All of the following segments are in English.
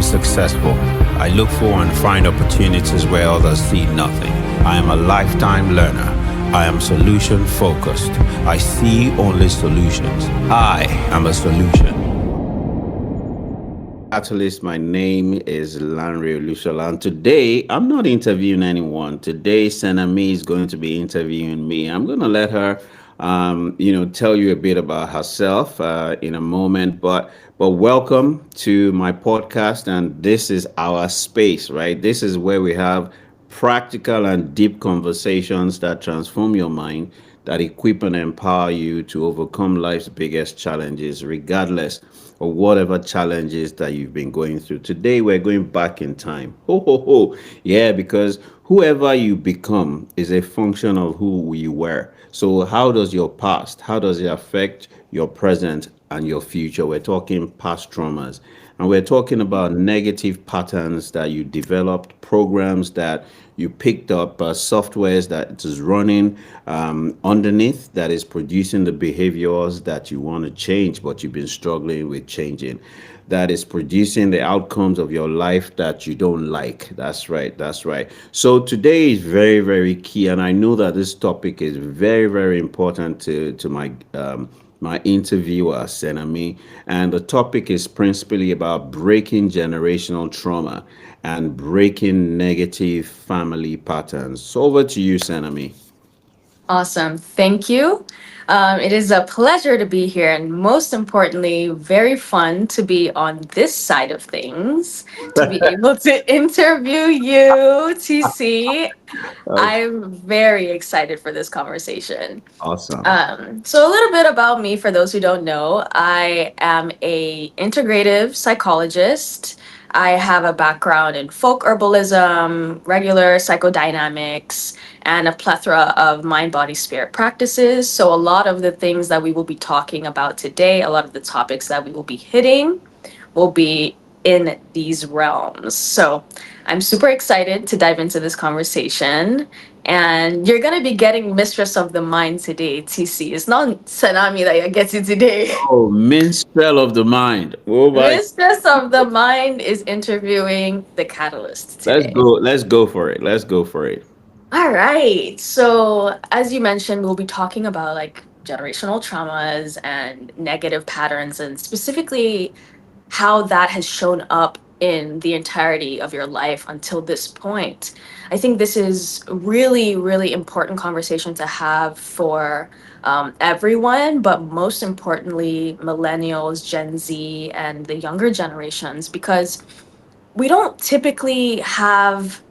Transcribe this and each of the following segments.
successful. I look for and find opportunities where others see nothing. I am a lifetime learner. I am solution focused. I see only solutions. I am a solution. Catalyst, my name is Lanre Olusola, and today I'm not interviewing anyone. Today, Senami is going to be interviewing me. I'm going to let her, tell you a bit about herself in a moment. But welcome to my podcast, and this is our space, right? This is where we have practical and deep conversations that transform your mind, that equip and empower you to overcome life's biggest challenges, regardless of whatever challenges that you've been going through. Today, we're going back in time. Ho, ho, ho. Yeah, because whoever you become is a function of who you were. So, how does your past, how does it affect your present and your future? We're talking past traumas. And we're talking about negative patterns that you developed, programs that you picked up, softwares that is running underneath that is producing the behaviors that you want to change, but you've been struggling with changing. That is producing the outcomes of your life that you don't like. That's right. That's right. So today is very, very key. And I know that this topic is very, very important to my interviewer, Senami, and the topic is principally about breaking generational trauma and breaking negative family patterns. So over to you, Senami. Awesome. Thank you. It is a pleasure to be here, and most importantly, very fun to be on this side of things, to be able to interview you, TC. Okay, I'm very excited for this conversation. awesome. So a little bit about me for those who don't know. I am a integrative psychologist. I have a background in folk herbalism, regular psychodynamics, and a plethora of mind, body, spirit practices. So a lot of the things that we will be talking about today, a lot of the topics that we will be hitting will be in these realms. So I'm super excited to dive into this conversation. And you're going to be getting Mistress of the Mind today, TC. It's not Sanami that gets you today. Oh, minstrel of the mind. Oh my. Mistress of the Mind is interviewing the Catalyst Let's today. go. Let's go for it. Let's go for it. All right. So, as you mentioned, we'll be talking about like generational traumas and negative patterns, and specifically how that has shown up in the entirety of your life until this point. I think this is really, really important conversation to have for everyone, but most importantly, millennials, Gen Z, and the younger generations, because we don't typically have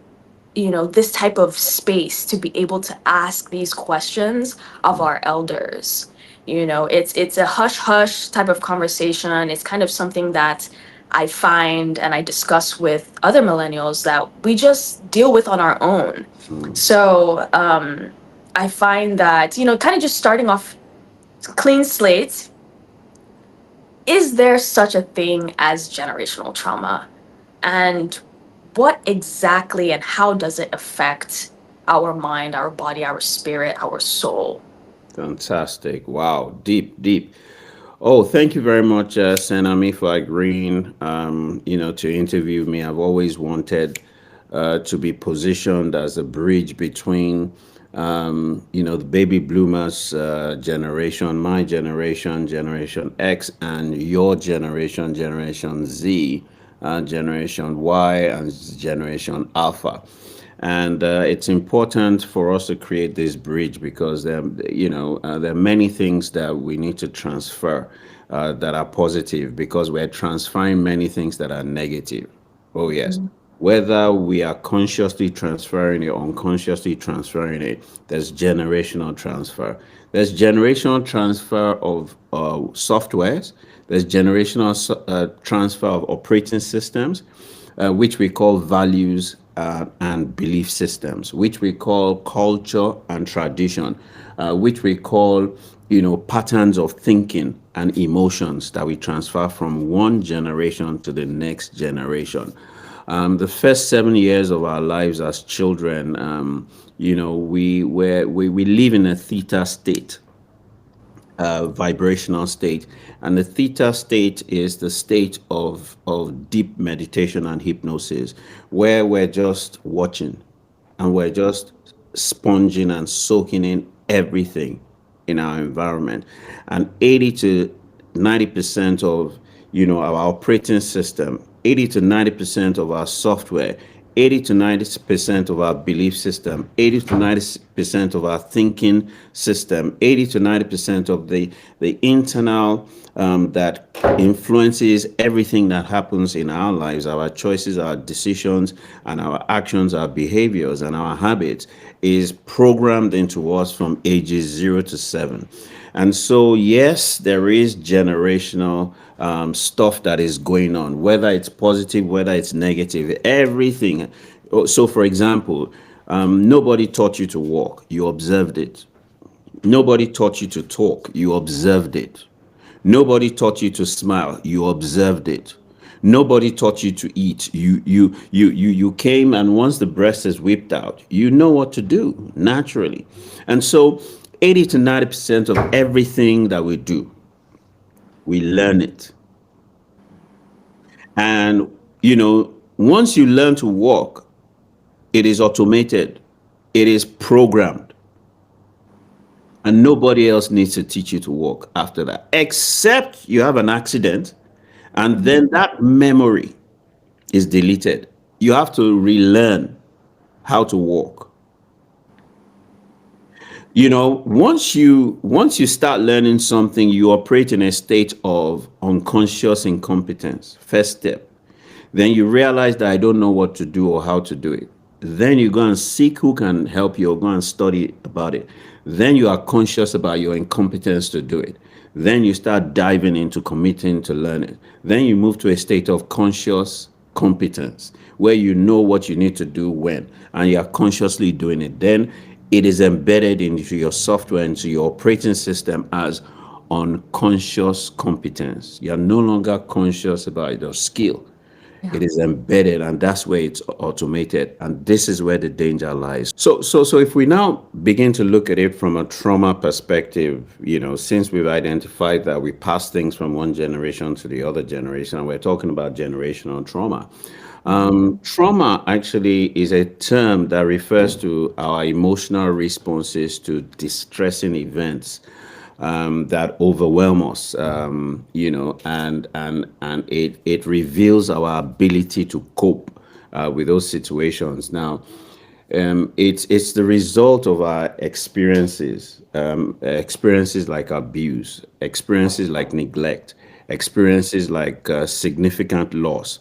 this type of space to be able to ask these questions of our elders. It's a hush hush type of conversation. It's kind of something that I find and I discuss with other millennials that we just deal with on our own. Mm. So I find that, kind of just starting off clean slate, is there such a thing as generational trauma? And what exactly and how does it affect our mind, our body, our spirit, our soul? Fantastic. Wow. Deep, deep. Oh, thank you very much, Senami, for agreeing, to interview me. I've always wanted to be positioned as a bridge between, the baby bloomers generation, my generation, Generation X, and your generation, Generation Z, Generation Y, and Generation Alpha. And it's important for us to create this bridge because there are many things that we need to transfer that are positive because we're transferring many things that are negative. Oh yes, whether we are consciously transferring it or unconsciously transferring it, there's generational transfer. There's generational transfer of softwares. There's generational transfer of operating systems, which we call values and belief systems, which we call culture and tradition, which we call, patterns of thinking and emotions that we transfer from one generation to the next generation. The first 7 years of our lives as children, we live in a theta state vibrational state, and the theta state is the state of deep meditation and hypnosis, where we're just watching and we're just sponging and soaking in everything in our environment. And 80 to 90% of our operating system, 80 to 90% of our software, 80 to 90% of our belief system, 80 to 90% of our thinking system, 80 to 90% of the internal that influences everything that happens in our lives, our choices, our decisions, and our actions, our behaviors, and our habits, is programmed into us from ages 0 to 7. And so, yes, there is generational stuff that is going on, whether it's positive, whether it's negative, everything. So, for example, nobody taught you to walk, you observed it. Nobody taught you to talk, you observed it. Nobody taught you to smile, you observed it. Nobody taught you to eat. You came, and once the breast is whipped out, you know what to do naturally. And so 80 to 90% of everything that we do, we learn it. And once you learn to walk, it is automated. It is programmed. And nobody else needs to teach you to walk after that, except you have an accident, and then that memory is deleted. You have to relearn how to walk. Once you start learning something, you operate in a state of unconscious incompetence. First step. Then you realize that I don't know what to do or how to do it. Then you go and seek who can help you or go and study about it. Then you are conscious about your incompetence to do it. Then you start diving into committing to learn it. Then you move to a state of conscious competence where you know what you need to do when, and you are consciously doing it. Then it is embedded into your software, into your operating system as unconscious competence. You are no longer conscious about your skill. It Yeah. is embedded, and that's where it's automated. And this is where the danger lies. So if we now begin to look at it from a trauma perspective, since we've identified that we pass things from one generation to the other generation, and we're talking about generational trauma. Trauma actually is a term that refers to our emotional responses to distressing events that overwhelm us, and it reveals our ability to cope with those situations. Now, it's the result of our experiences like abuse, experiences like neglect, experiences like significant loss.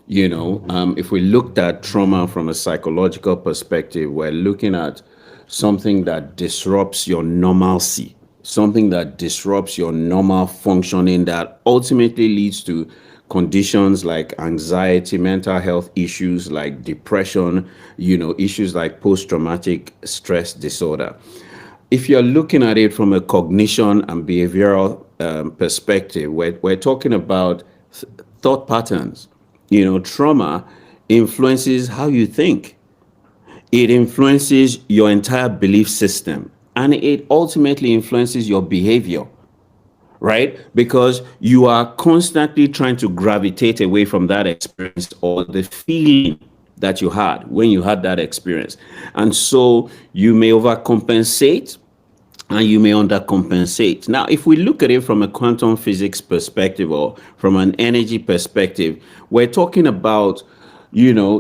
If we looked at trauma from a psychological perspective, we're looking at something that disrupts your normalcy, something that disrupts your normal functioning, that ultimately leads to conditions like anxiety, mental health issues like depression, issues like post traumatic stress disorder. If you're looking at it from a cognition and behavioral perspective, we're talking about thought patterns. Trauma influences how you think, it influences your entire belief system, and it ultimately influences your behavior, right? Because you are constantly trying to gravitate away from that experience or the feeling that you had when you had that experience. And so you may overcompensate and you may undercompensate. Now, if we look at it from a quantum physics perspective or from an energy perspective, we're talking about,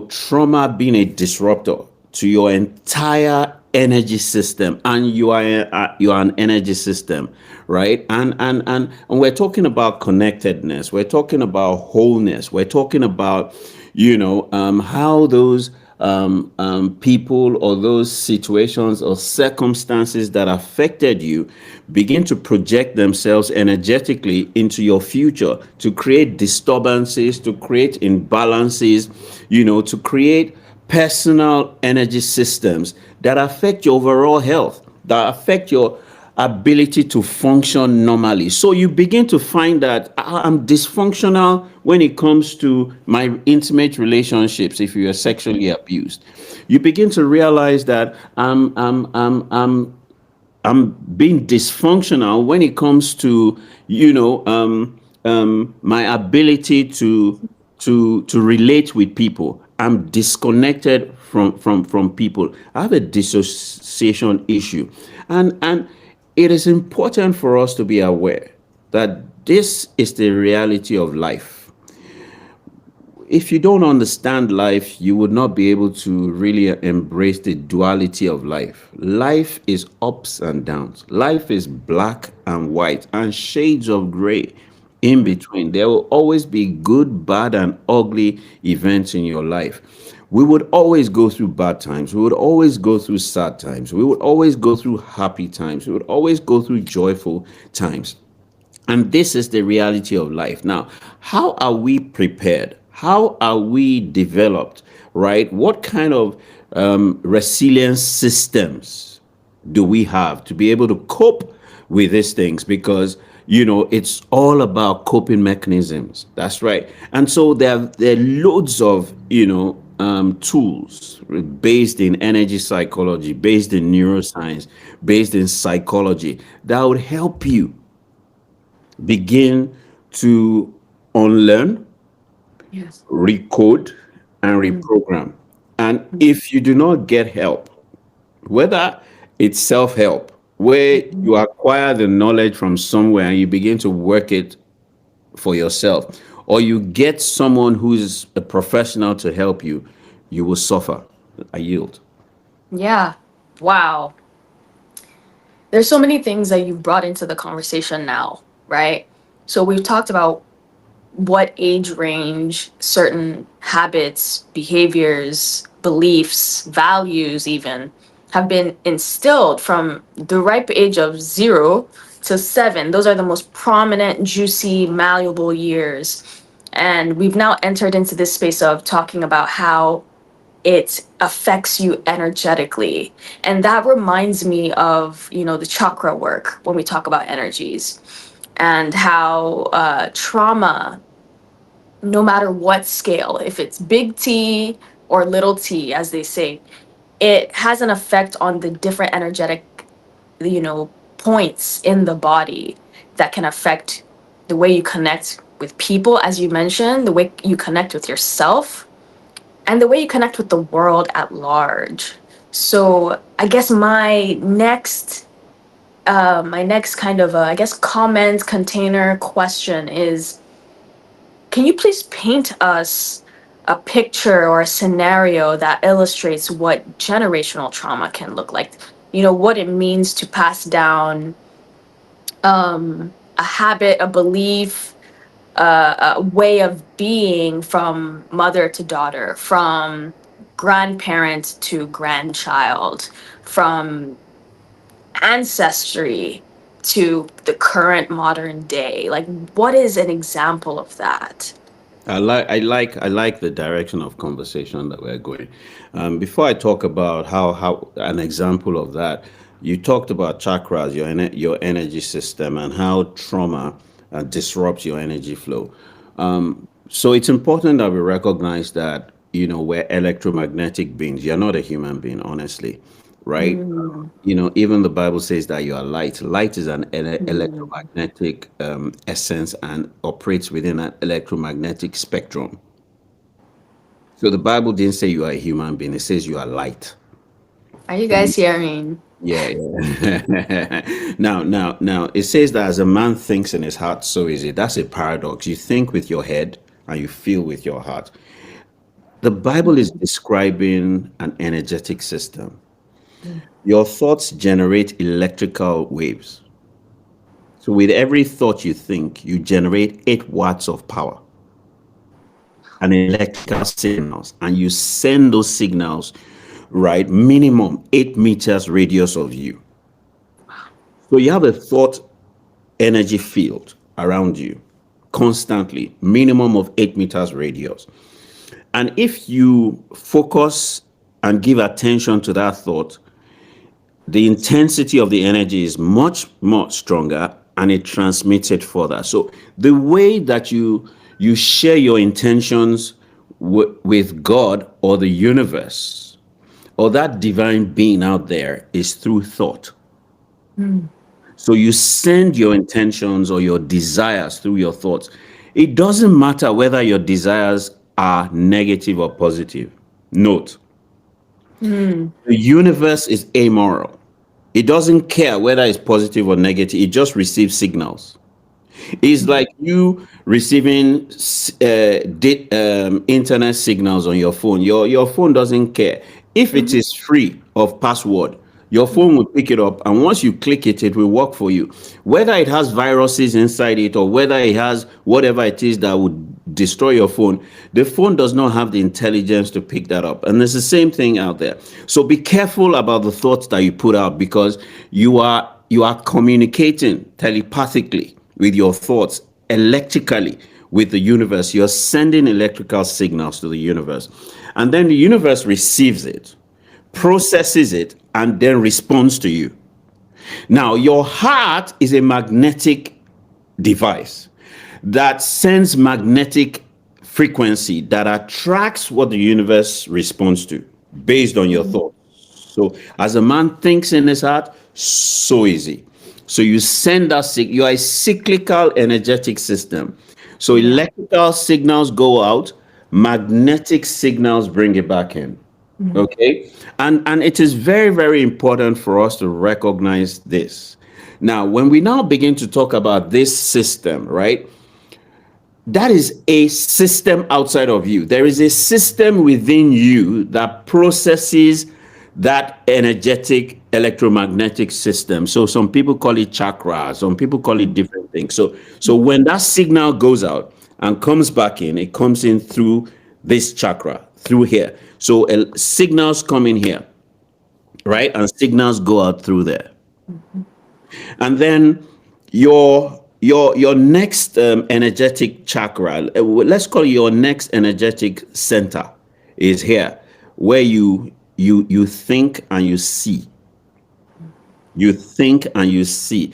trauma being a disruptor to your entire energy system, and you are an energy system, right? And we're talking about connectedness. We're talking about wholeness. We're talking about how those people or those situations or circumstances that affected you begin to project themselves energetically into your future to create disturbances, to create imbalances, to create personal energy systems that affect your overall health, that affect your ability to function normally. So you begin to find that I'm dysfunctional when it comes to my intimate relationships. If you are sexually abused, you begin to realize that I'm being dysfunctional when it comes to, my ability to relate with people. I'm disconnected from people. I have a dissociation issue, and it is important for us to be aware that this is the reality of life. If you don't understand life, you would not be able to really embrace the duality of life. Life is ups and downs. Life is black and white and shades of gray in between. There will always be good, bad, and ugly events in your life. We would always go through bad times. We would always go through sad times. We would always go through happy times. We would always go through joyful times. And this is the reality of life. Now, how are we prepared? How are we developed, right? What kind of resilience systems do we have to be able to cope with these things? Because, it's all about coping mechanisms. That's right. And so there are loads of, tools based in energy psychology, based in neuroscience, based in psychology that would help you begin to unlearn, Yes. recode, and Mm, reprogram. And mm, if you do not get help, whether it's self help, where mhm. you acquire the knowledge from somewhere and you begin to work it for yourself, or you get someone who's a professional to help you, you will suffer. I yield. Yeah. Wow. There's so many things that you've brought into the conversation now, right? So we've talked about what age range certain habits, behaviors, beliefs, values, even have been instilled from the ripe age of 0 to 7. Those are the most prominent, juicy, malleable years. And we've now entered into this space of talking about how it affects you energetically. And that reminds me of, the chakra work when we talk about energies and how trauma, no matter what scale, if it's big T or little t, as they say, it has an effect on the different energetic, points in the body that can affect the way you connect with people, as you mentioned, the way you connect with yourself, and the way you connect with the world at large. So I guess my next kind of, I guess, comment container question is, can you please paint us a picture or a scenario that illustrates what generational trauma can look like? What it means to pass down a habit, a belief, a way of being from mother to daughter, from grandparent to grandchild, from ancestry to the current modern day. Like, what is an example of that? I like the direction of conversation that we're going. Before I talk about how an example of that, you talked about chakras, your energy system, and how trauma disrupts your energy flow. So it's important that we recognize that we're electromagnetic beings. You're not a human being, honestly, right? Mm, Even the Bible says that you are light. Light is an mm. electromagnetic essence and operates within an electromagnetic spectrum. So the Bible didn't say you are a human being; it says you are light. Are you guys hearing? Yeah, yeah. Now, it says that as a man thinks in his heart, so is it. That's a paradox. You think with your head and you feel with your heart. The Bible is describing an energetic system. Your thoughts generate electrical waves. So with every thought you think, you generate 8 watts of power and electrical signals, and you send those signals, right, minimum 8 meters radius of you. So you have a thought energy field around you constantly, minimum of 8 meters radius. And if you focus and give attention to that thought, the intensity of the energy is much more stronger and it transmits it further. So the way that you share your intentions with God or the universe or that divine being out there is through thought. Mm. So you send your intentions or your desires through your thoughts. It doesn't matter whether your desires are negative or positive. Note, Mm. the universe is amoral. It doesn't care whether it's positive or negative, it just receives signals. It's like you receiving internet signals on your phone. Your phone doesn't care. If it Mhm. is free of password, your phone Mhm. will pick it up, and once you click it, it will work for you. Whether it has viruses inside it or whether it has whatever it is that would destroy your phone, the phone does not have the intelligence to pick that up. And it's the same thing out there. So be careful about the thoughts that you put out, because you are communicating telepathically with your thoughts, electrically with the universe. You're sending electrical signals to the universe. And then the universe receives it, processes it, and then responds to you. Now, your heart is a magnetic device that sends magnetic frequency that attracts what the universe responds to based on your Mhm. thoughts. So, as a man thinks in his heart, so is he. So, you send that, you are a cyclical energetic system. So, Yeah. electrical signals go out, magnetic signals bring it back in. Mhm. Okay. And it is very, very important for us to recognize this. Now, when we now begin to talk about this system, right? That is a system outside of you. There is a system within you that processes that energetic electromagnetic system. So some people call it chakra, some people call it different things. So when that signal goes out and comes back in, it comes in through this chakra, through here. So signals come in here, right? And signals go out through there. Mhm. And then your next energetic chakra, let's call it your next energetic center, is here, where you think and you see. You think and you see.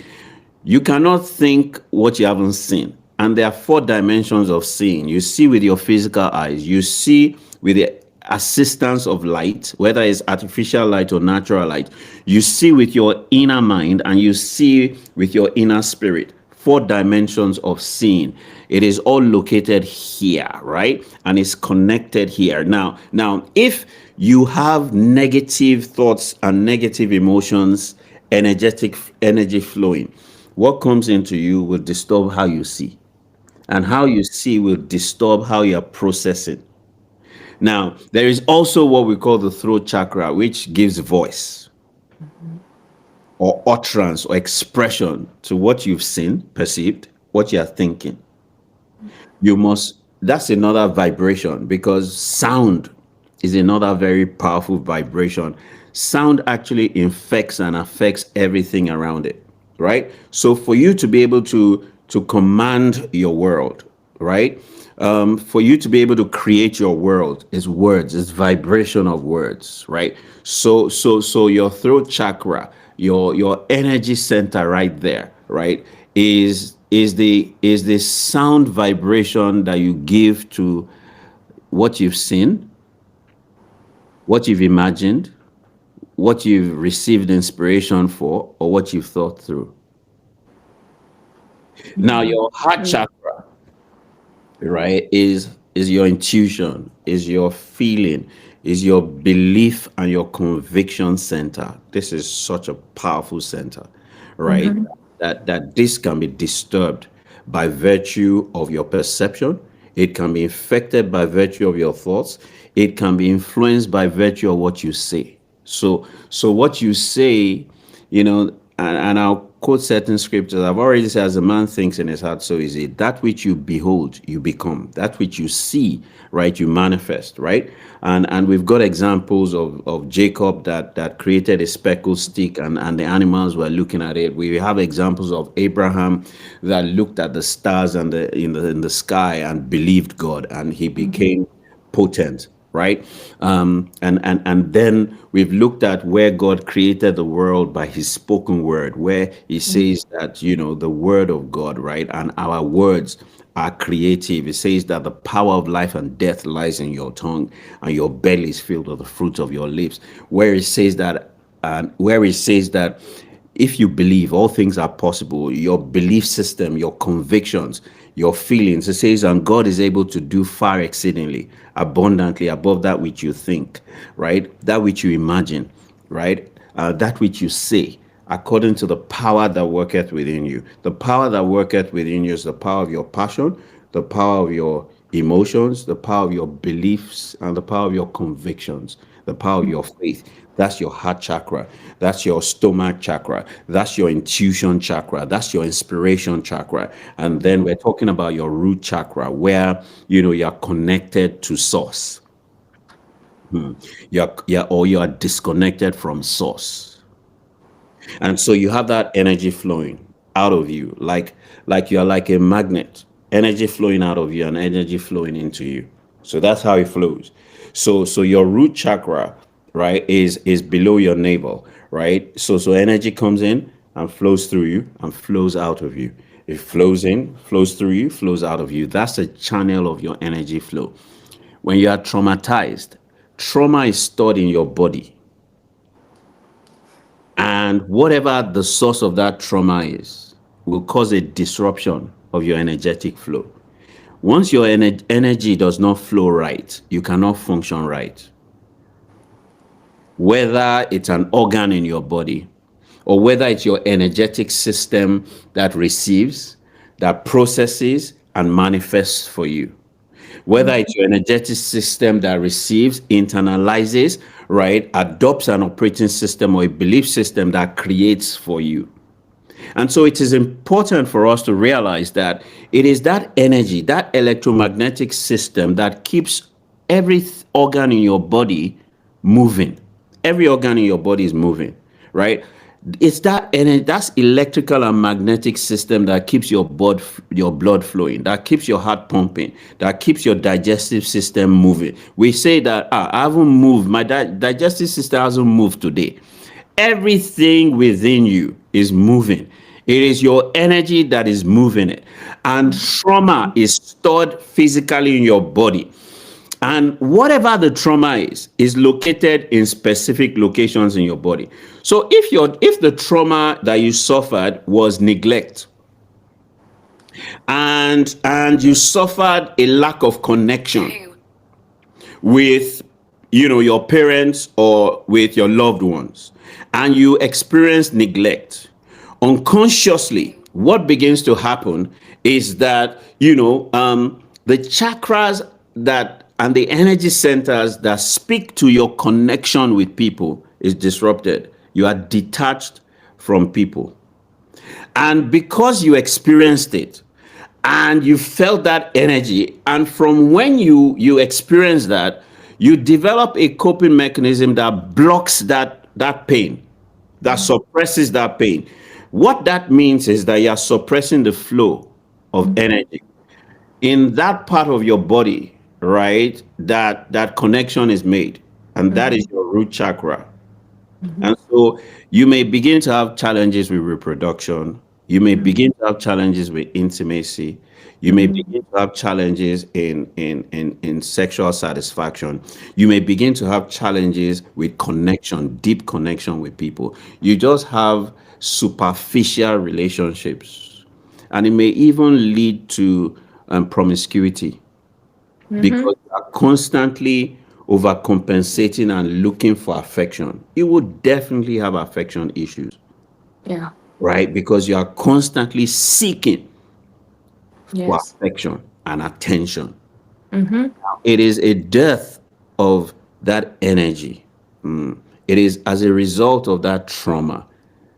You cannot think what you haven't seen. And there are four dimensions of seeing. You see with your physical eyes, you see with the assistance of light, whether it's artificial light or natural light. You see with your inner mind, and you see with your inner spirit. Four dimensions of seeing. It is all located here, right? And it's connected here. Now, if you have negative thoughts and negative emotions, energetic energy flowing, what comes into you will disturb how you see, and how you see will disturb how you are processing. Now, there is also what we call the throat chakra, which gives voice Mhm. or utterance or expression to what you've seen, perceived, what you are thinking. You must, that's another vibration, because sound is another very powerful vibration. Sound actually infects and affects everything around it, right? So for you to be able to command your world, right? For you to be able to create your world is words, is vibration of words, right? So your throat chakra, your energy center right there, right, is the sound vibration that you give to what you've seen, what you've imagined, what you've received inspiration for, or what you've thought through. Now, Mhm. your heart Mm. chakra, right, is your intuition, is your feeling, is your belief and your conviction center. This is such a powerful center, right? Mhm. That this can be disturbed by virtue of your perception. It can be infected by virtue of your thoughts. It can be influenced by virtue of what you say. So what you say, and I'll quote certain scriptures. I've already said, as a man thinks in his heart, so is it. That which you behold, you become. That which you see, right, you manifest, right? And we've got examples of Jacob that created a speckled stick, and the animals were looking at it. We have examples of Abraham that looked at the stars and in the sky and believed God, and he Mhm. became potent, right? And then we've looked at where God created the world by his spoken word, where he says that, the word of God, right? And our words are creative. It says that the power of life and death lies in your tongue, and your belly is filled with the fruit of your lips. Where it says that if you believe all things are possible, your belief system, your convictions, your feelings, it says, and God is able to do far exceedingly, abundantly above that which you think, right? That which you imagine, right? That which you say, according to the power that worketh within you. The power that worketh within you is the power of your passion, the power of your emotions, the power of your beliefs, and the power of your convictions, the power of your faith. That's your heart chakra. That's your stomach chakra. That's your intuition chakra. That's your inspiration chakra. And then we're talking about your root chakra, where you're connected to source. Or you are disconnected from source. And so you have that energy flowing out of you, like you're like a magnet, energy flowing out of you and energy flowing into you. So that's how it flows. So your root chakra, right, is below your navel, right? So energy comes in and flows through you and flows out of you. It flows in, flows through you, flows out of you. That's a channel of your energy flow. When you are traumatized, trauma is stored in your body. And whatever the source of that trauma is, will cause a disruption of your energetic flow. Once your energy does not flow right, you cannot function right. Whether it's an organ in your body, or whether it's your energetic system that receives, that processes, and manifests for you. Whether it's your energetic system that receives, internalizes, right, adopts an operating system or a belief system that creates for you. And so it is important for us to realize that it is that energy, that electromagnetic system that keeps every organ in your body moving. Every organ in your body is moving, right? It's that energy, that's electrical and magnetic system that keeps your blood flowing, that keeps your heart pumping, that keeps your digestive system moving. We say that I haven't moved, my digestive system hasn't moved today. Everything within you is moving. It is your energy that is moving it. And trauma is stored physically in your body. And whatever the trauma is located in specific locations in your body. So if the trauma that you suffered was neglect, and you suffered a lack of connection with your parents or with your loved ones, and you experience neglect, unconsciously what begins to happen is that the chakras that and the energy centers that speak to your connection with people is disrupted. You are detached from people, and because you experienced it and you felt that energy, and from when you experience that, you develop a coping mechanism that blocks that pain, that suppresses that pain. What that means is that you are suppressing the flow of energy in that part of your body, right? That connection is made, and that is your root chakra. And so you may begin to have challenges with reproduction. You may begin to have challenges with intimacy. You may begin to have challenges in sexual satisfaction. You may begin to have challenges with connection, deep connection with people. You just have superficial relationships. And it may even lead to promiscuity, because you are constantly overcompensating and looking for affection. You will definitely have affection issues, Yeah. right? Because you are constantly seeking for Yes. affection and attention. Mm-hmm. It is a death of that energy. It is as a result of that trauma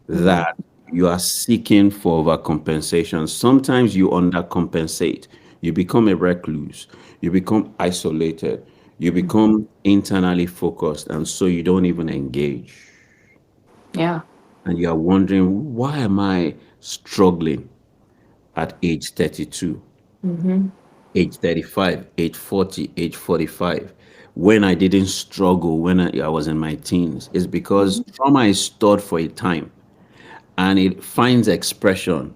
Mm-hmm. that you are seeking for overcompensation. Sometimes you undercompensate. You become a recluse. You become isolated. You become internally focused. And so you don't even engage. Yeah. And you are wondering, why am I struggling at age 32, Mm-hmm. age 35, age 40, age 45? When I didn't struggle when I was in my teens, it's because trauma is stored for a time and it finds expression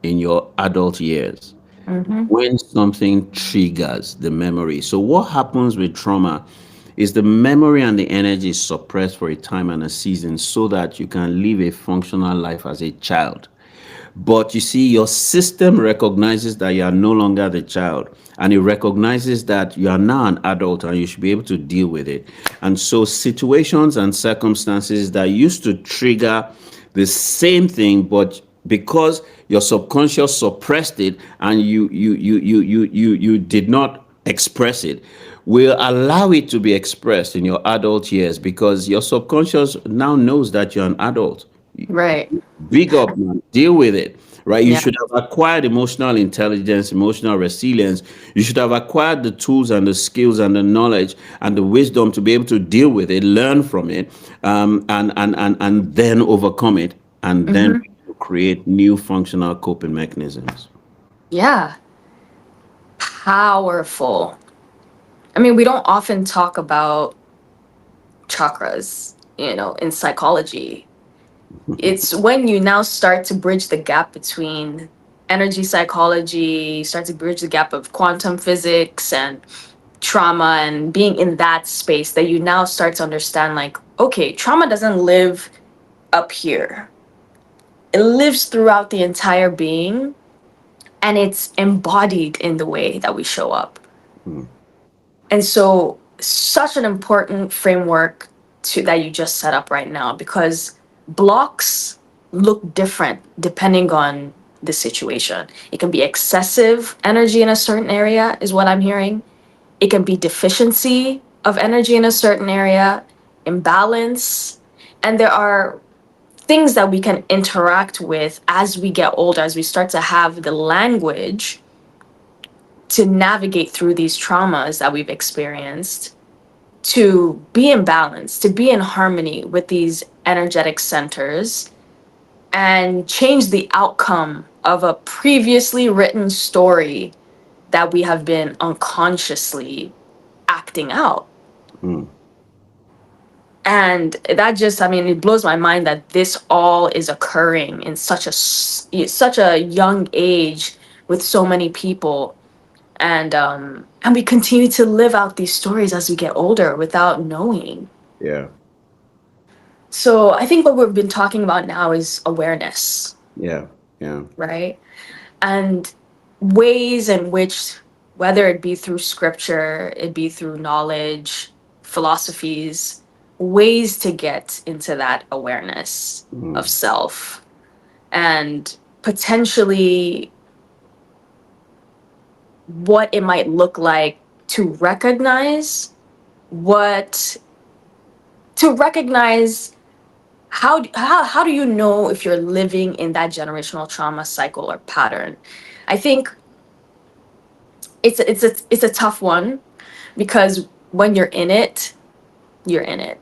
in your adult years Mm-hmm. when something triggers the memory. So what happens with trauma is the memory and the energy is suppressed for a time and a season so that you can live a functional life as a child. But you see, your system recognizes that you are no longer the child, and it recognizes that you are now an adult and you should be able to deal with it. And so, situations and circumstances that used to trigger the same thing, but because your subconscious suppressed it and you did not express it, will allow it to be expressed in your adult years because your subconscious now knows that you're an adult. Right. Big up, man. Deal with it, right? You Yeah. should have acquired emotional intelligence, emotional resilience. You should have acquired the tools and the skills and the knowledge and the wisdom to be able to deal with it, learn from it, and then overcome it, and then Hmm. create new functional coping mechanisms. Yeah. Powerful. I mean, we don't often talk about chakras, in psychology. It's when you now start to bridge the gap between energy psychology, start to bridge the gap of quantum physics and trauma and being in that space that you now start to understand, like, okay, trauma doesn't live up here. It lives throughout the entire being, and it's embodied in the way that we show up. Mm, And so, such an important framework to that you just set up right now, because blocks look different depending on the situation. It can be excessive energy in a certain area, is what I'm hearing. It can be deficiency of energy in a certain area, imbalance. And there are things that we can interact with as we get older, as we start to have the language to navigate through these traumas that we've experienced, to be in balance, to be in harmony with these energetic centers, and change the outcome of a previously written story that we have been unconsciously acting out. mm. And that just, I mean, it blows my mind that this all is occurring in such a young age with so many people. And we continue to live out these stories as we get older without knowing. Yeah, So I think what we've been talking about now is awareness, yeah, yeah, right? And ways in which, whether it be through scripture, it be through knowledge, philosophies, ways to get into that awareness of mm, self, and potentially what it might look like to recognize what to recognize how do you know if you're living in that generational trauma cycle or pattern. I think it's a tough one, because when you're in it, you're in it.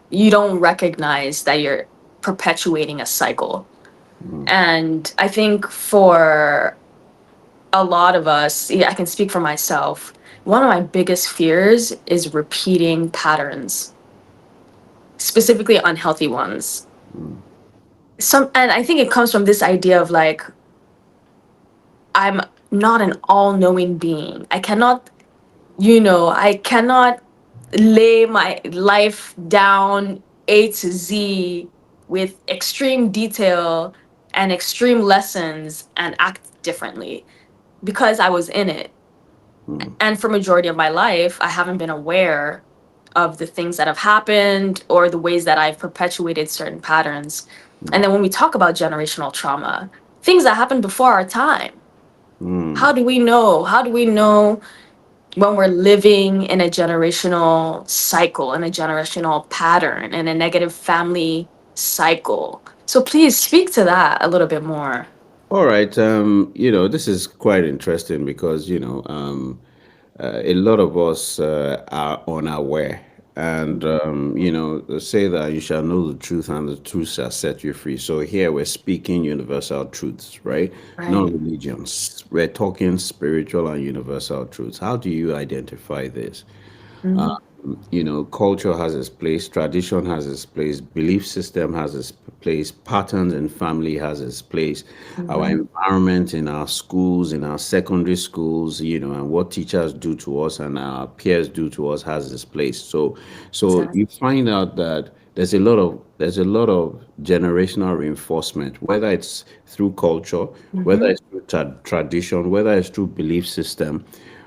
You don't recognize that you're perpetuating a cycle. mm. And I think for a lot of us, yeah, I can speak for myself, one of my biggest fears is repeating patterns, specifically unhealthy ones. And I think it comes from this idea of, like, I'm not an all-knowing being. I cannot lay my life down A to Z with extreme detail and extreme lessons and act differently, because I was in it. And for majority of my life, I haven't been aware of the things that have happened or the ways that I've perpetuated certain patterns. And then when we talk about generational trauma, things that happened before our time, how do we know? How do we know when we're living in a generational cycle, in a generational pattern, in a negative family cycle? So please speak to that a little bit more. All right. This is quite interesting because, a lot of us are unaware. And, they say that you shall know the truth and the truth shall set you free. So here we're speaking universal truths, right? Not Right. religions. We're talking spiritual and universal truths. How do you identify this? Mhm. culture has its place, tradition has its place, belief system has its place, patterns in family has its place, our Mm-hmm. environment in our schools, in our secondary schools, and what teachers do to us and our peers do to us has its place. So Exactly. you find out that there's a lot of generational reinforcement, whether it's through culture, whether Mm-hmm. it's through tradition, whether it's through belief system,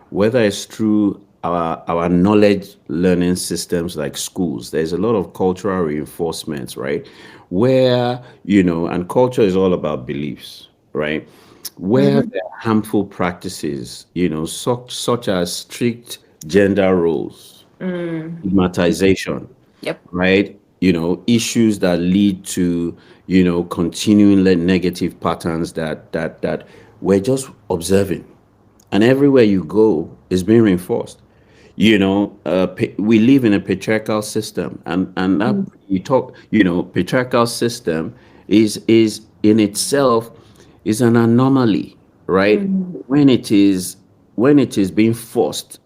whether it's through our knowledge learning systems like schools. There's a lot of cultural reinforcements, right? Where, and culture is all about beliefs, right? Where Mm-hmm. there are harmful practices, such as strict gender roles, Mm. stigmatization, Yep. right? Issues that lead to, continuing negative patterns that we're just observing, and everywhere you go is being reinforced. We live in a patriarchal system, and that Mm. you talk, patriarchal system is in itself is an anomaly, right? Mm. When it is being forced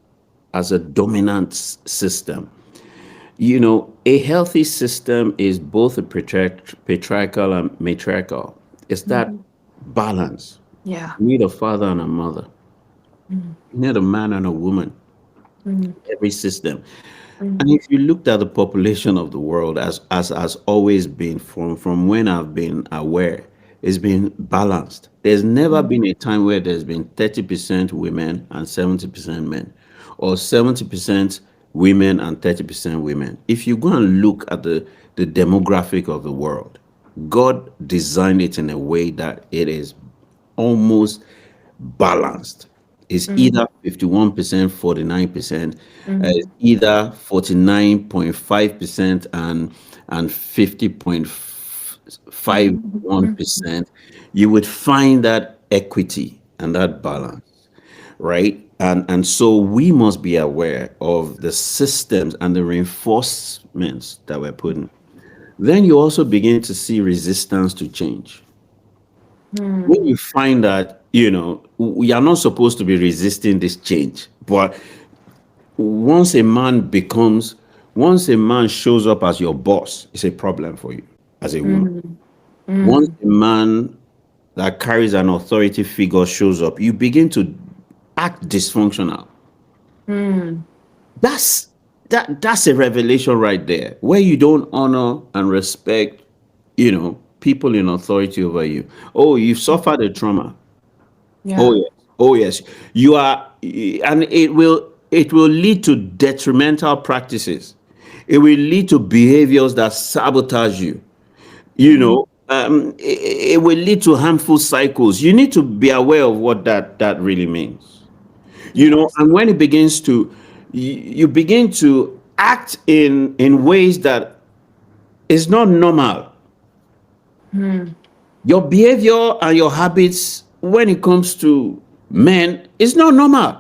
as a dominant system. A healthy system is both a patriarchal and matriarchal. It's that Mm-hmm. balance. Yeah. You need a father and a mother. Mm. You need a man and a woman. Mm. Every system. And Mm. if you looked at the population of the world as has always been from when I've been aware, it's been balanced. There's never Mm. been a time where there's been 30% women and 70% men, or 70% women and 30% women. If you go and look at the demographic of the world, God designed it in a way that it is almost balanced. Is Mm. either 51%, 49%, it's Mm. either 49.5% and Mm. Mm. 50.51%. You would find that equity and that balance, right? And so we must be aware of the systems and the reinforcements that we're putting. Then you also begin to see resistance to change. When Mm. you find that, we are not supposed to be resisting this change, but once a man becomes, once a man shows up as your boss, it's a problem for you as a woman. Mm. Once Mm. a man that carries an authority figure shows up, you begin to act dysfunctional. Mm. That's a revelation right there, where you don't honor and respect, people in authority over you. Oh, you've suffered a trauma. Oh Yeah. yes. Oh yes. You are, and it will lead to detrimental practices. It will lead to behaviors that sabotage you. Mm. It will lead to harmful cycles. You need to be aware of what that really means. Yes. And when it begins to, you begin to act in ways that is not normal. Mm. Your behavior and your habits when it comes to men is not normal.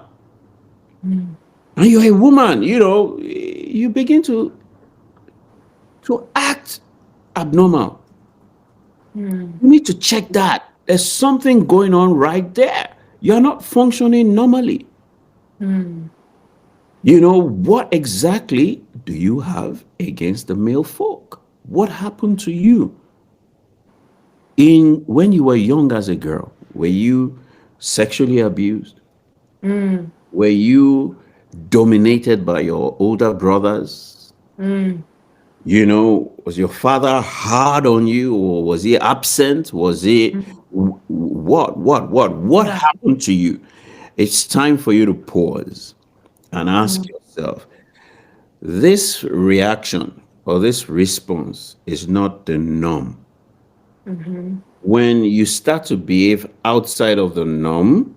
Mm. And you're a woman, you begin to act abnormal. Mm. You need to check that. There's something going on right there. You're not functioning normally. Mm. What exactly do you have against the male folk? What happened to you in when you were young as a girl? Were you sexually abused? Mm. Were you dominated by your older brothers? Mm. Was your father hard on you, or was he absent? Was he Mm. what Yeah. happened to you? It's time for you to pause and ask Mm. yourself, this reaction or this response is not the norm. Mm-hmm. When you start to behave outside of the norm,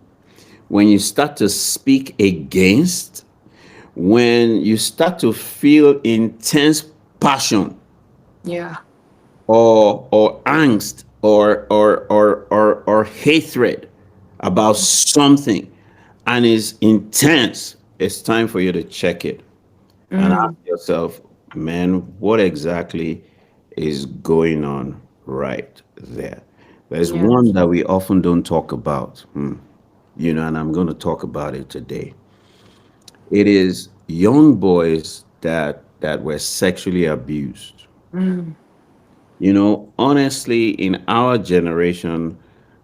when you start to speak against, when you start to feel intense passion Yeah. or angst or hatred about something and is intense, it's time for you to check it and ask Mm. yourself, man, what exactly is going on right there? There's Yeah. one that we often don't talk about, and I'm going to talk about it today. It is young boys that were sexually abused. Mm. Honestly, in our generation,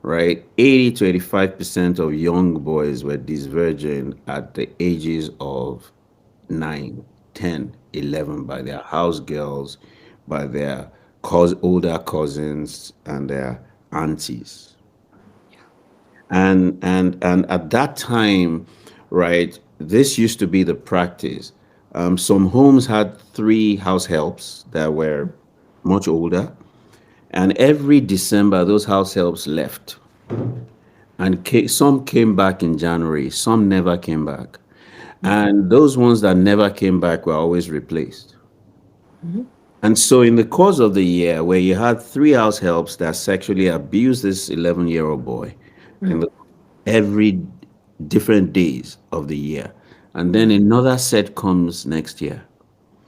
right, 80 to 85% of young boys were virgin at the ages of 9, 10, 11 by their house girls, by their older cousins, and their aunties. And at that time, right, this used to be the practice. Some homes had three house helps that were much older, and every December those house helps left, and some came back in January, some never came back, and those ones that never came back were always replaced. Mhm. And so, in the course of the year, where you had three house helps that sexually abused this 11-year-old boy in Mm. every different days of the year, and then another set comes next year,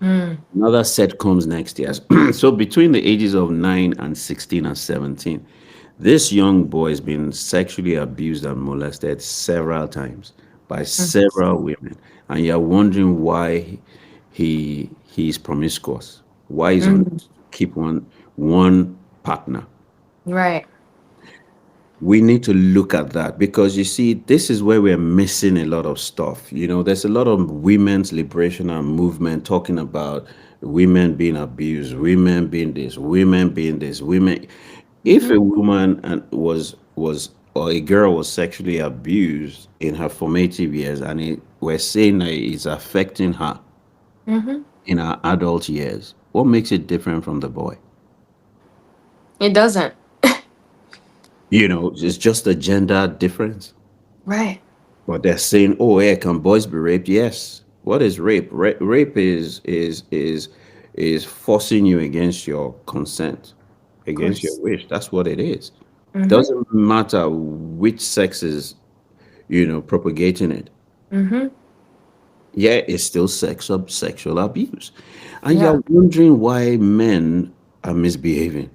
Mm. another set comes next year. So, between the ages of 9 and 16 and 17, this young boy has been sexually abused and molested several times by Mm. several women, and you're wondering why he's promiscuous, why he's unable Mm. to keep one partner. Right. We need to look at that because you see, this is where we're missing a lot of stuff. There's a lot of women's liberation and movement talking about women being abused, women being this, women being this, women. If Mhm. a woman was or a girl was sexually abused in her formative years, and we're saying that it's affecting her Mhm. in her adult years, what makes it different from the boy? It doesn't. It's just a gender difference. Right. But they're saying, "Oh, yeah, can boys be raped?" Yes. What is rape? Rape is forcing you against your consent, Of against your course. wish. That's what it is. Mhm. Doesn't matter which sex is, propagating it. Mhm. Yeah, it's still sexual abuse, and Yeah. you're wondering why men are misbehaving.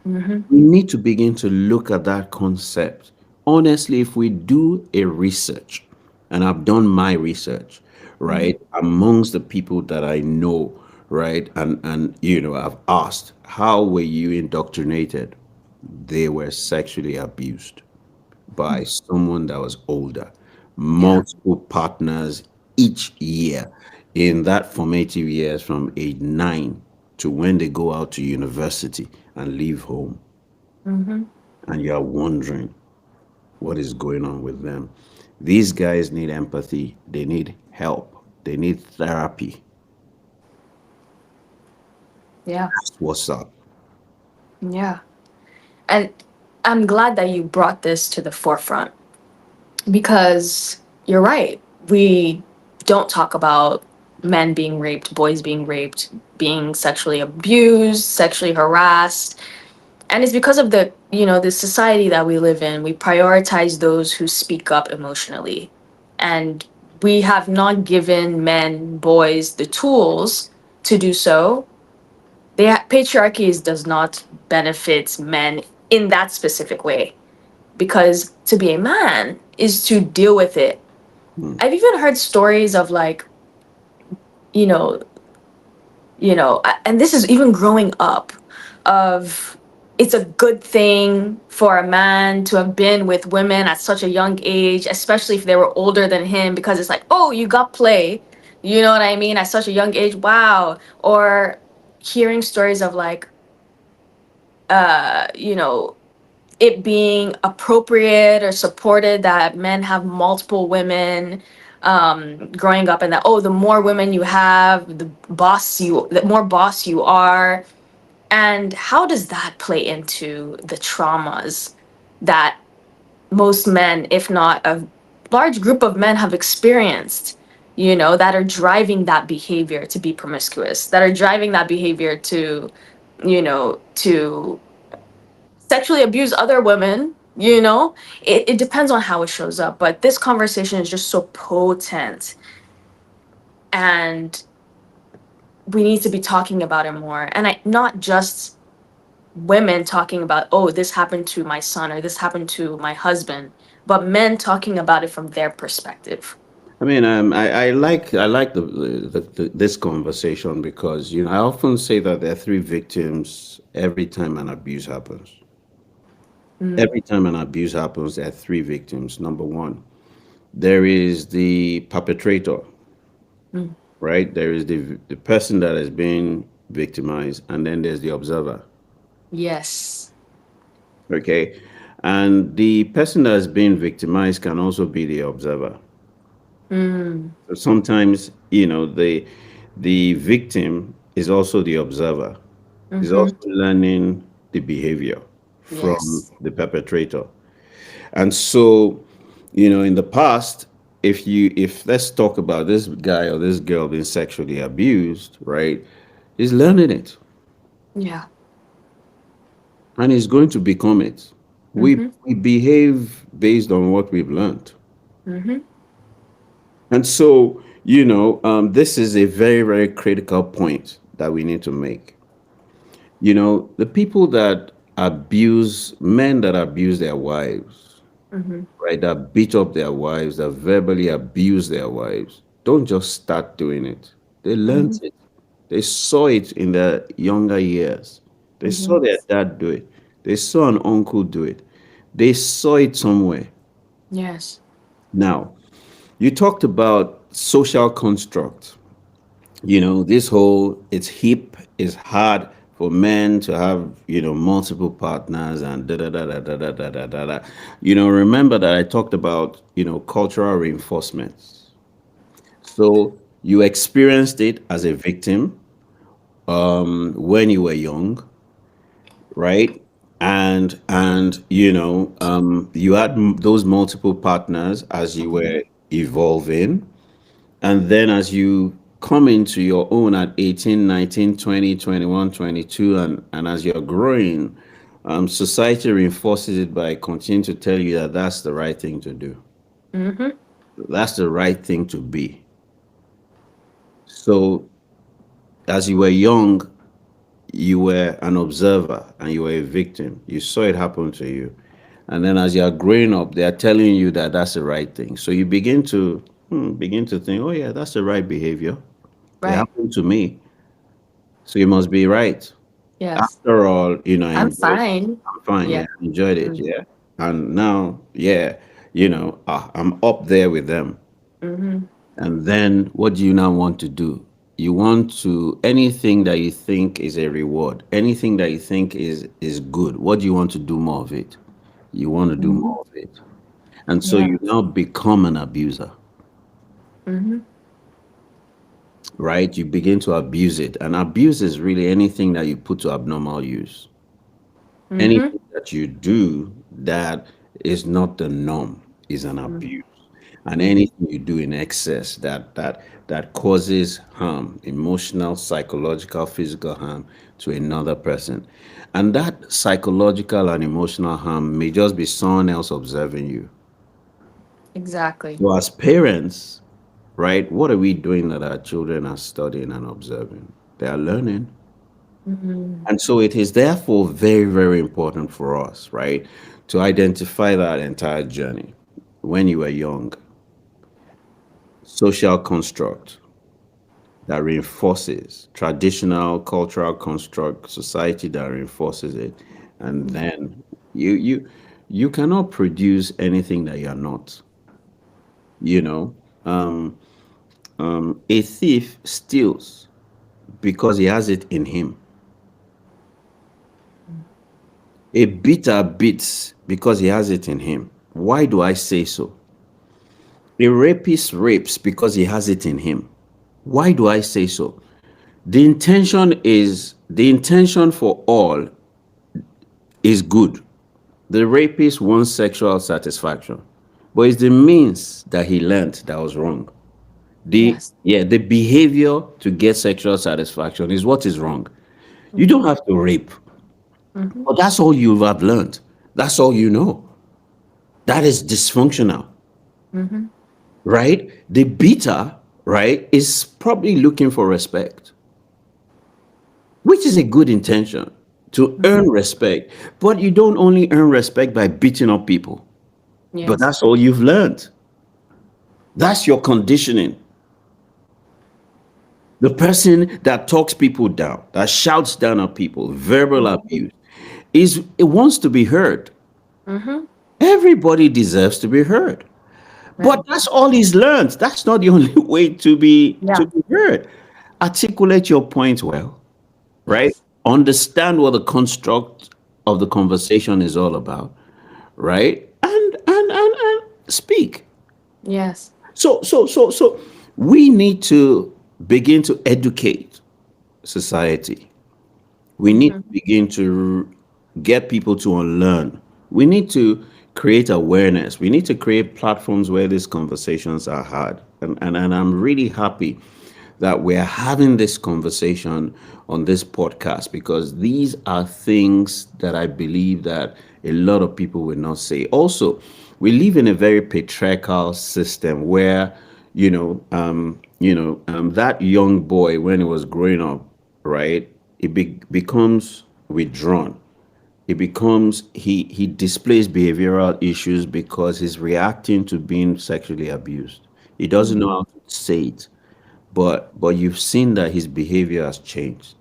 Mhm. We need to begin to look at that concept. Honestly, if we do a research, and I've done my research, Mhm. right, amongst the people that I know, right, and I've asked, how were you indoctrinated? They were sexually abused by someone that was older, Yeah. multiple partners each year in that formative years from age 9 to when they go out to university and leave home, Mhm. and you are wondering what is going on with them. These guys need empathy, they need help, they need therapy. Yeah. That's what's up. Yeah. And I'm glad that you brought this to the forefront because you're right. We don't talk about men being raped, boys being raped, being sexually abused, sexually harassed. And it's because of the society that we live in. We prioritize those who speak up emotionally. And we have not given men, boys the tools to do so. Patriarchy does not benefit men in that specific way because to be a man is to deal with it. Mm, I've even heard stories of like, you know, and this is even growing up of it's a good thing for a man to have been with women at such a young age, especially if they were older than him, because it's like, oh, you got play, you know what I mean, at such a young age, wow. Or hearing stories of like, uh, you know, it being appropriate or supported that men have multiple women growing up, and that, oh, the more women you have, the more boss you are. And how does that play into the traumas that most men, if not a large group of men, have experienced, that are driving that behavior to be promiscuous, that are driving that behavior to sexually abuse other women. It depends on how it shows up, but this conversation is just so potent, and we need to be talking about it more. And not just women talking about, oh, this happened to my son or this happened to my husband, but men talking about it from their perspective. I mean, I like this conversation because I often say that there are three victims every time an abuse happens. Mm, Every time an abuse happens, there are three victims. Number one, there is the perpetrator, mm. right? There is the person that is being victimized, and then there's the observer. Yes. Okay, and the person that is being victimized can also be the observer. Mm, So sometimes, the victim is also the observer, is mm-hmm. also learning the behavior from Yes. the perpetrator. And so, in the past, if let's talk about this guy or this girl being sexually abused, right? He's learning it Yeah. and he's going to become it. We Mm-hmm. we behave based on what we've learned. Mm-hmm. And so, this is a very, very critical point that we need to make. The people that abuse, men that abuse their wives, Mm-hmm. right, that beat up their wives, that verbally abuse their wives, don't just start doing it. They learned Mm-hmm. it. They saw it in their younger years. They Mm-hmm. saw their dad do it. They saw an uncle do it. They saw it somewhere. Yes. Now, you talked about social construct. This whole it's hip, it's hard for men to have, multiple partners and da da da da da da da da da. Da. Remember that I talked about, cultural reinforcements. So you experienced it as a victim when you were young, right? And you had those multiple partners as you were evolving. And then as you come into your own at 18, 19, 20, 21, 22, and as you're growing, society reinforces it by continuing to tell you that that's the right thing to do. Mm-hmm. That's the right thing to be. So as you were young, you were an observer and you were a victim. You saw it happen to you. And then as you are growing up, they are telling you that that's the right thing. So you begin to think, oh yeah, that's the right behavior. It Right. happened to me. So you must be right. Yes. After all, I I'm enjoyed it. fine. I'm fine. Yeah. Yeah, I enjoyed it. Mm-hmm. Yeah. And now, yeah, I'm up there with them. Mm-hmm. And then what do you now want to do? You want to anything that you think is a reward, anything that you think is good. What do you want to do more of it? You want to do Mm-hmm. more of it. And so Yeah. you now become an abuser, Mm-hmm. right? You begin to abuse it. And abuse is really anything that you put to abnormal use. Mm-hmm. Anything that you do that is not the norm is an abuse. And Mm-hmm. anything you do in excess that causes harm, emotional, psychological, physical harm to another person. And that psychological and emotional harm may just be someone else observing you. Exactly. So as parents, right, what are we doing that our children are studying and observing? They are learning. Mm-hmm. And so it is therefore very, very important for us, right, to identify that entire journey when you were young, social construct that reinforces traditional cultural construct, society that reinforces it, and then you cannot produce anything that you're not. You know, a thief steals because he has it in him. A beater beats because he has it in him. Why do I say so? A rapist rapes because he has it in him. Why do I say so? The intention for all is good. The rapist wants sexual satisfaction, but it's the means that he learned that was wrong. Yes. The behavior to get sexual satisfaction is what is wrong. You don't Mm-hmm. have to rape, Mm-hmm. but that's all you have learned. That's all you know. That is dysfunctional, Mm-hmm. right? The beater, right, is probably looking for respect, which is a good intention to Mm-hmm. earn respect. But you don't only earn respect by beating up people, but Yes. that's all you've learned. That's your conditioning. The person that talks people down, that shouts down at people, verbal Mhm. abuse, is it wants to be heard. Mhm. Everybody deserves to be heard. But Right. that's all he's learned. That's not the only way to Yeah. be heard. Articulate your point well, right? Yes. Understand what the construct of the conversation is all about, right? And speak. Yes. So we need to begin to educate society. We need to Mhm. begin to get people to unlearn. We need to create awareness. We need to create platforms where these conversations are had. And I'm really happy that we're having this conversation on this podcast because these are things that I believe that a lot of people will not say. Also, we live in a very patriarchal system where, that young boy when he was growing up, right, becomes withdrawn. He displays behavioral issues because he's reacting to being sexually abused. He doesn't know Mhm. how to say it, but you've seen that his behavior has changed.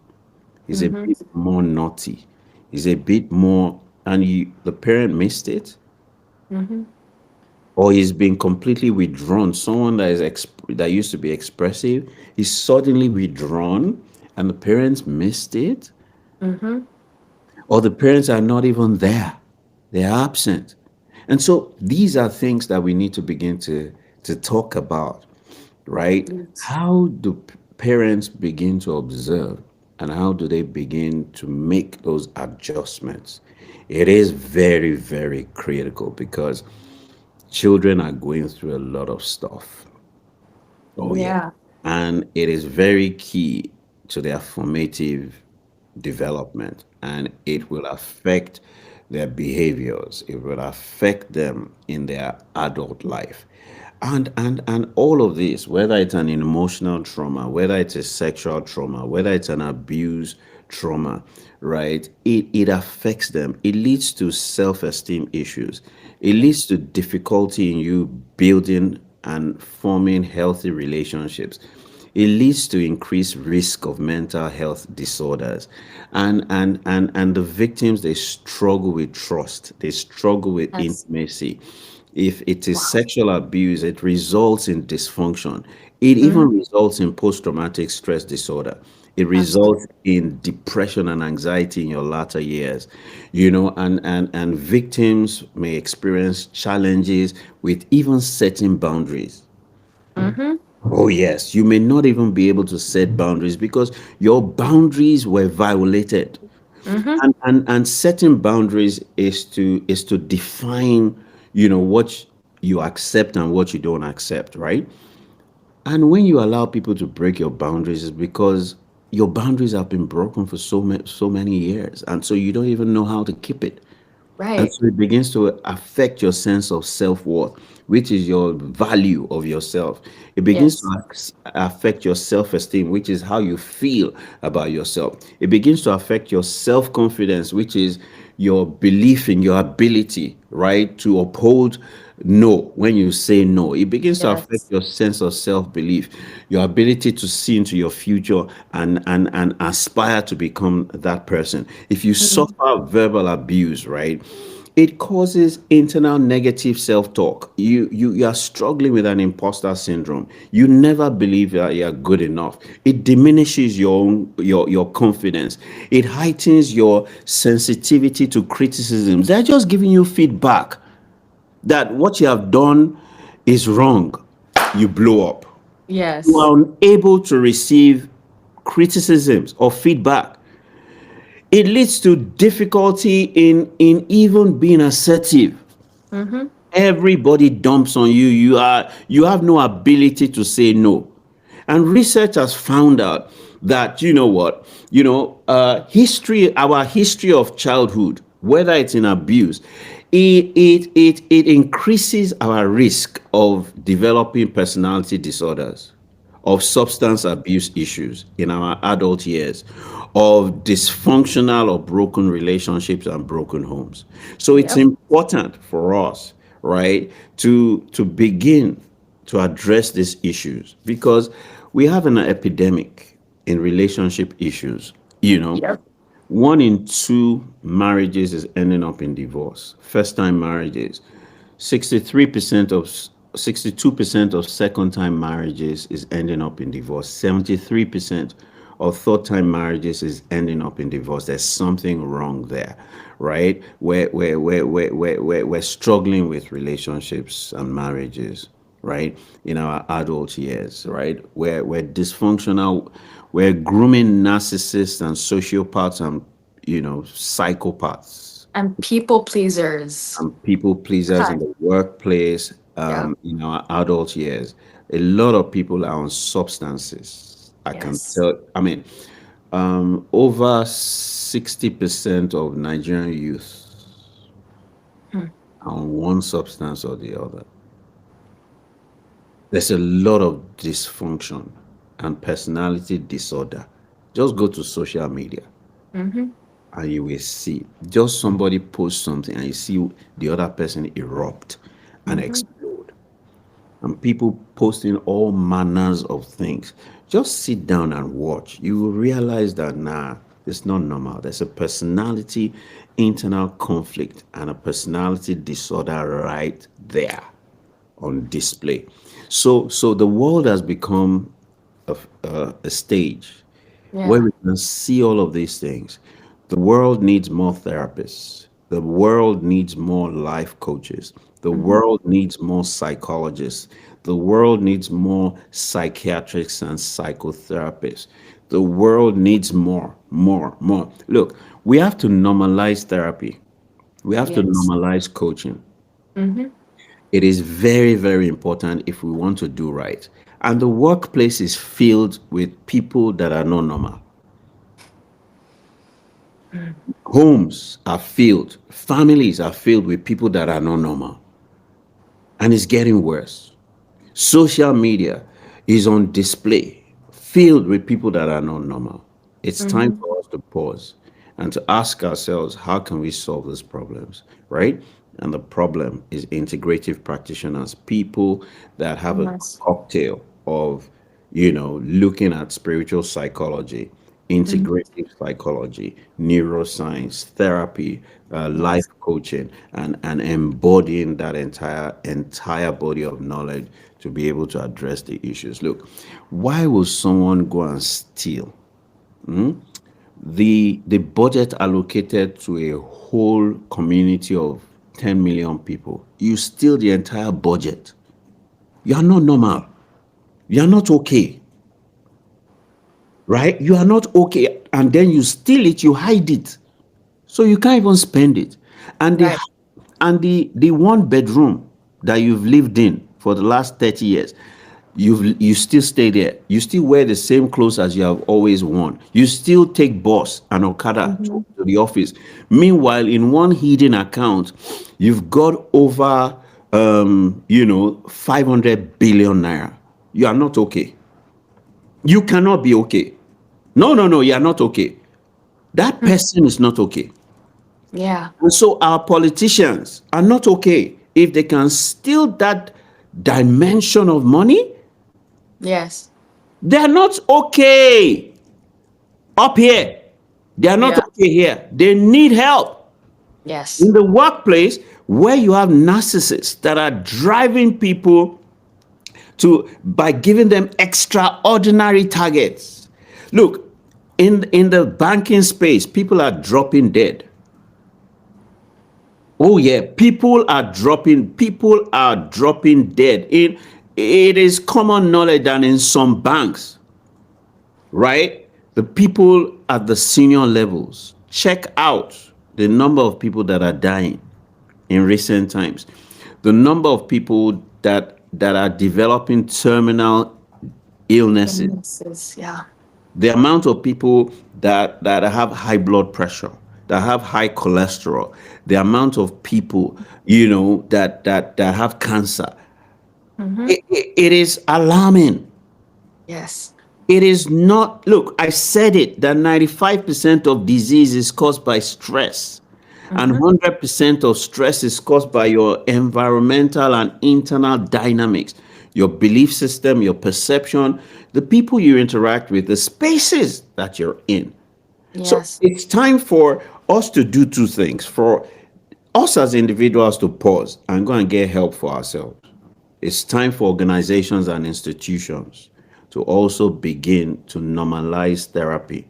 He's a Mhm. bit more naughty. He's a bit more, and the parent missed it, Mhm. or he's been completely withdrawn. Someone that used to be expressive, he's suddenly withdrawn, and the parents missed it, Mhm. or the parents are not even there. They're absent. And so these are things that we need to begin to talk about, right? Yes. How do parents begin to observe and how do they begin to make those adjustments? It is very, very critical because children are going through a lot of stuff. Oh, yeah. Yeah. And it is very key to their formative development and it will affect their behaviors. It will affect them in their adult life. And all of this, whether it's an emotional trauma, whether it's a sexual trauma, whether it's an abuse trauma, right? It affects them. It leads to self-esteem issues. It leads to difficulty in you building and forming healthy relationships. It leads to increased risk of mental health disorders. And the victims, they struggle with trust. They struggle with Yes. intimacy. If it is Wow. sexual abuse, it results in dysfunction. It even Mhm. results in post-traumatic stress disorder. It results Absolutely. in depression and anxiety in your latter years. And victims may experience challenges with even setting boundaries. Mhm. Oh, yes. You may not even be able to set boundaries because your boundaries were violated. Mhm. And setting boundaries is to define, what you accept and what you don't accept, right? And when you allow people to break your boundaries, is because your boundaries have been broken for so many years, and so you don't even know how to keep it. And Right. so it begins to affect your sense of self worth, which is your value of yourself. It begins to Yes. affect your self esteem, which is how you feel about yourself. It begins to affect your self confidence, which is your belief in your ability, right, to uphold no when you say no. It begins to affect Yes. your sense of self belief, your ability to see into your future and aspire to become that person. If you Mhm. suffer verbal abuse, right, it causes internal negative self-talk. You are struggling with an imposter syndrome. You never believe that you are good enough. It diminishes your confidence. It heightens your sensitivity to criticisms. They're just giving you feedback that what you have done is wrong. You blow up. You Yes. are unable to receive criticisms or feedback. It leads to difficulty in even being assertive. Mhm. Everybody dumps on you. You have no ability to say no. And research has found out that our history of childhood, whether it's in abuse, it increases our risk of developing personality disorders, of substance abuse issues in our adult years, of dysfunctional or broken relationships and broken homes. So it's Yep. important for us, right, to begin to address these issues because we have an epidemic in relationship issues. You know, Yep. one in two marriages is ending up in divorce. First time marriages. 63% of 62% of second time marriages is ending up in divorce. 73% of third time marriages is ending up in divorce. There's something wrong there, right? We're struggling with relationships and marriages, right? In our adult years, right? We're dysfunctional. We're grooming narcissists and sociopaths and, psychopaths And people pleasers. and people pleasers Huh. in the workplace, Yep. in our adult years. A lot of people are on substances. I can Yes. tell, I mean, over 60% of Nigerian youth Hmm. are on one substance or the other. There's a lot of dysfunction and personality disorder. Just go to social media Mm-hmm. and you will see just somebody post something and you see the other person erupt and Mm-hmm. explode, and people posting all manners of things. Just sit down and watch. You will realize that it's not normal. There's a personality internal conflict and a personality disorder right there on display. So the world has become a stage where Yeah. we can see all of these things. The world needs more therapists. The world needs more life coaches. The Mm-hmm. world needs more psychologists. The world needs more psychiatrists and psychotherapists. The world needs more, more, more. Look, we have to normalize therapy. We have to Yes. normalize coaching. Mm-hmm. It is very, very important if we want to do right. And the workplace is filled with people that are not normal. Homes are filled, families are filled with people that are not normal. And it's getting worse. Social media is on display, filled with people that are not normal. It's time Mm-hmm. for us to pause and to ask ourselves, how can we solve these problems, right? And the problem is integrative practitioners, people that have a Yes. cocktail of, looking at spiritual psychology, Mm-hmm. integrative psychology, neuroscience, therapy, life Yes. coaching, and embodying that entire body of knowledge to be able to address the issues. Look, why will someone go and steal the budget allocated to a whole community of 10 million people? You steal the entire budget. You are not normal. You are not okay, right? You are not okay, and then you steal it, you hide it. So you can't even spend it. And the Right. the one bedroom that you've lived in for the last 30 years, you still stay there. You still wear the same clothes as you have always worn. You still take bus and Okada Mm-hmm. to the office. Meanwhile, in one hidden account, you've got over 500 billion naira. You are not okay. You cannot be okay. No, no, no, you are not okay. That Hmm. person is not okay. Yeah. And so our politicians are not okay if they can steal that dimension of money. Yes. They are not okay up here. They are not Yeah. okay here. They need help. Yes. In the workplace, where you have narcissists that are driving people to by giving them extraordinary targets. Look, in the banking space, people are dropping dead. Oh yeah, people are dropping dead. It is common knowledge that in some banks, right? The people at the senior levels, check out the number of people that are dying in recent times. The number of people that are developing terminal illnesses, Illnesses. Yeah. the amount of people that have high blood pressure, that have high cholesterol, the amount of people that have cancer. Mm-hmm. It is alarming. Yes. It is not. Look, I said it that 95% of disease is caused by stress, and Mm-hmm. 100% of stress is caused by your environmental and internal dynamics. your belief system, your perception, the people you interact with, the spaces that you're in. So Yes. it's time for us to do two things. For us as individuals to pause and go and get help for ourselves. It's time for organizations and institutions to also begin to normalize therapy,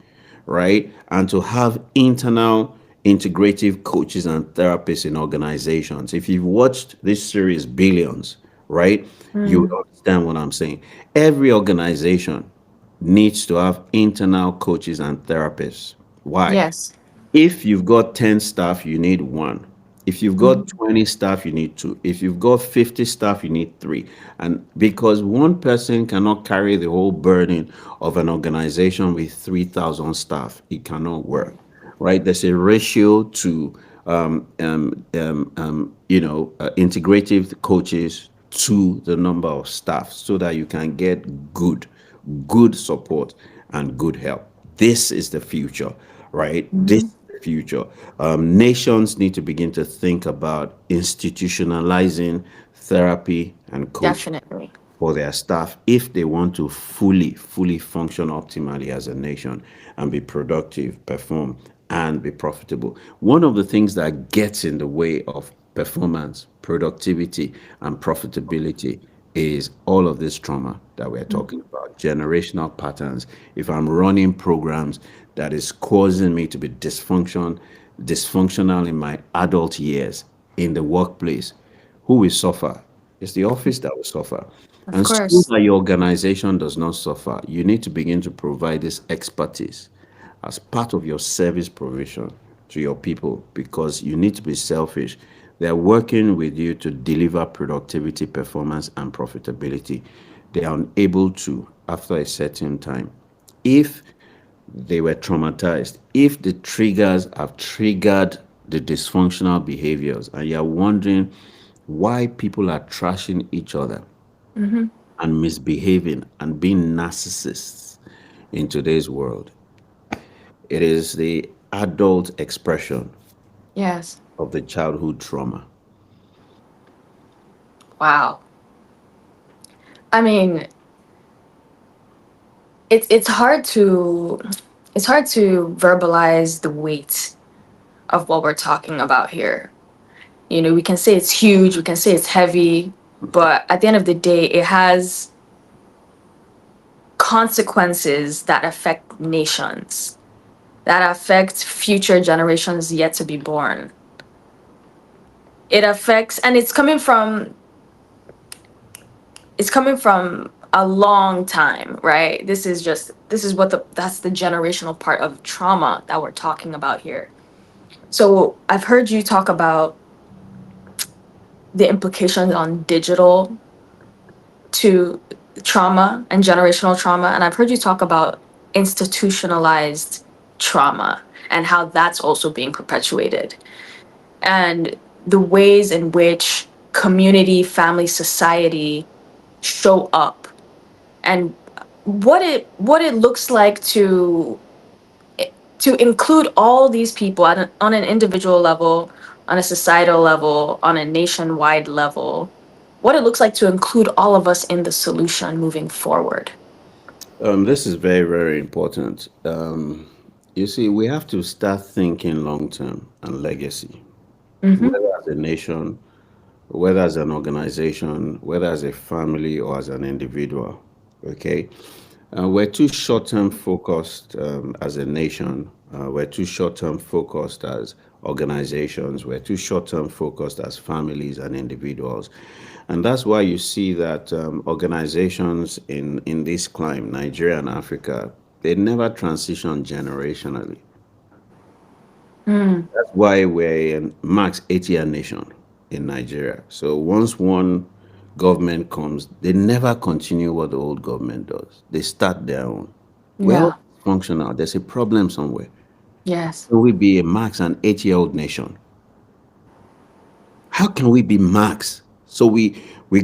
right? And to have internal integrative coaches and therapists in organizations. If you've watched this series, Billions, right, you Mm. would understand what I'm saying. Every organization needs to have internal coaches and therapists. Why? Yes. If you've got 10 staff, you need one. If you've got Mhm. 20 staff, you need two. If you've got 50 staff, you need three. And because one person cannot carry the whole burden of an organization with 3,000 staff, it cannot work, right? There's a ratio to, integrative coaches to the number of staff so that you can get good support and good help. This is the future, right? This Mhm. is the future. Nations need to begin to think about institutionalizing therapy and coaching Definitely. for their staff if they want to fully function optimally as a nation and be productive, perform, and be profitable. One of the things that gets in the way of performance, productivity, and profitability is all of this trauma that we're talking Mhm. about, generational patterns. If I'm running programs that is causing me to be dysfunctional in my adult years in the workplace, who will suffer? It's the office that will suffer. Of And so course. that your organization does not suffer, you need to begin to provide this expertise as part of your service provision to your people because you need to be selfish. They're working with you to deliver productivity, performance, and profitability. They are unable to after a certain time. If they were traumatized, if the triggers have triggered the dysfunctional behaviors, and you're wondering why people are trashing each other Mhm. and misbehaving and being narcissists in today's world, it is the adult expression Yes. of the childhood trauma. Wow. I mean, it's hard to verbalize the weight of what we're talking about here. You know, we can say it's huge, we can say it's heavy, but at the end of the day, it has consequences that affect nations, that affect future generations yet to be born. It affects, and it's coming from a long time, right? This is what that's the generational part of trauma that we're talking about here. So I've heard you talk about the implications on digital to trauma and generational trauma, and I've heard you talk about institutionalized trauma and how that's also being perpetuated, and the ways in which community, family, society show up, and what it looks like to include all these people on an individual level, on a societal level, on a nationwide level, what it looks like to include all of us in the solution moving forward. This is very, very important. You see, we have to start thinking long term and legacy, Mm-hmm. whether as a nation, whether as an organization, whether as a family or as an individual. Okay. We're too short term focused as a nation. We're too short term focused as organizations. We're too short term focused as families and individuals. And that's why you see that organizations in this climb, Nigeria and Africa, they never transition generationally. Mm. That's why we're a max 8-year nation in Nigeria. So once one government comes, they never continue what the old government does. They start their own. Well, Yeah. functional. There's a problem somewhere. Yes. Can we be a max an 8-year-old nation? How can we be max? So we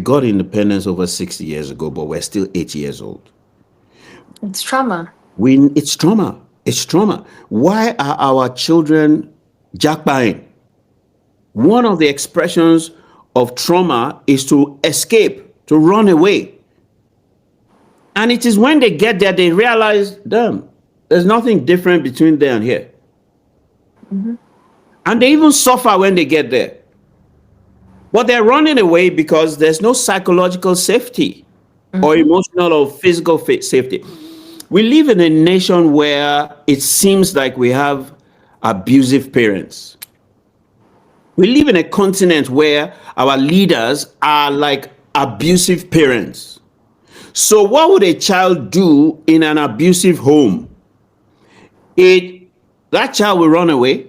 got independence over 60 years ago, but we're still 80 years old. It's trauma. It's trauma. It's trauma. Why are our children jackpying? One of the expressions of trauma is to escape. to run away. And it is when they get there, they realize, damn, there's nothing different between there and here. Mm-hmm. And they even suffer when they get there. But they're running away because there's no psychological safety or Mm-hmm. emotional or physical safety. We live in a nation where it seems like we have abusive parents. We live in a continent where our leaders are like abusive parents. So, what would a child do in an abusive home? It That child will run away,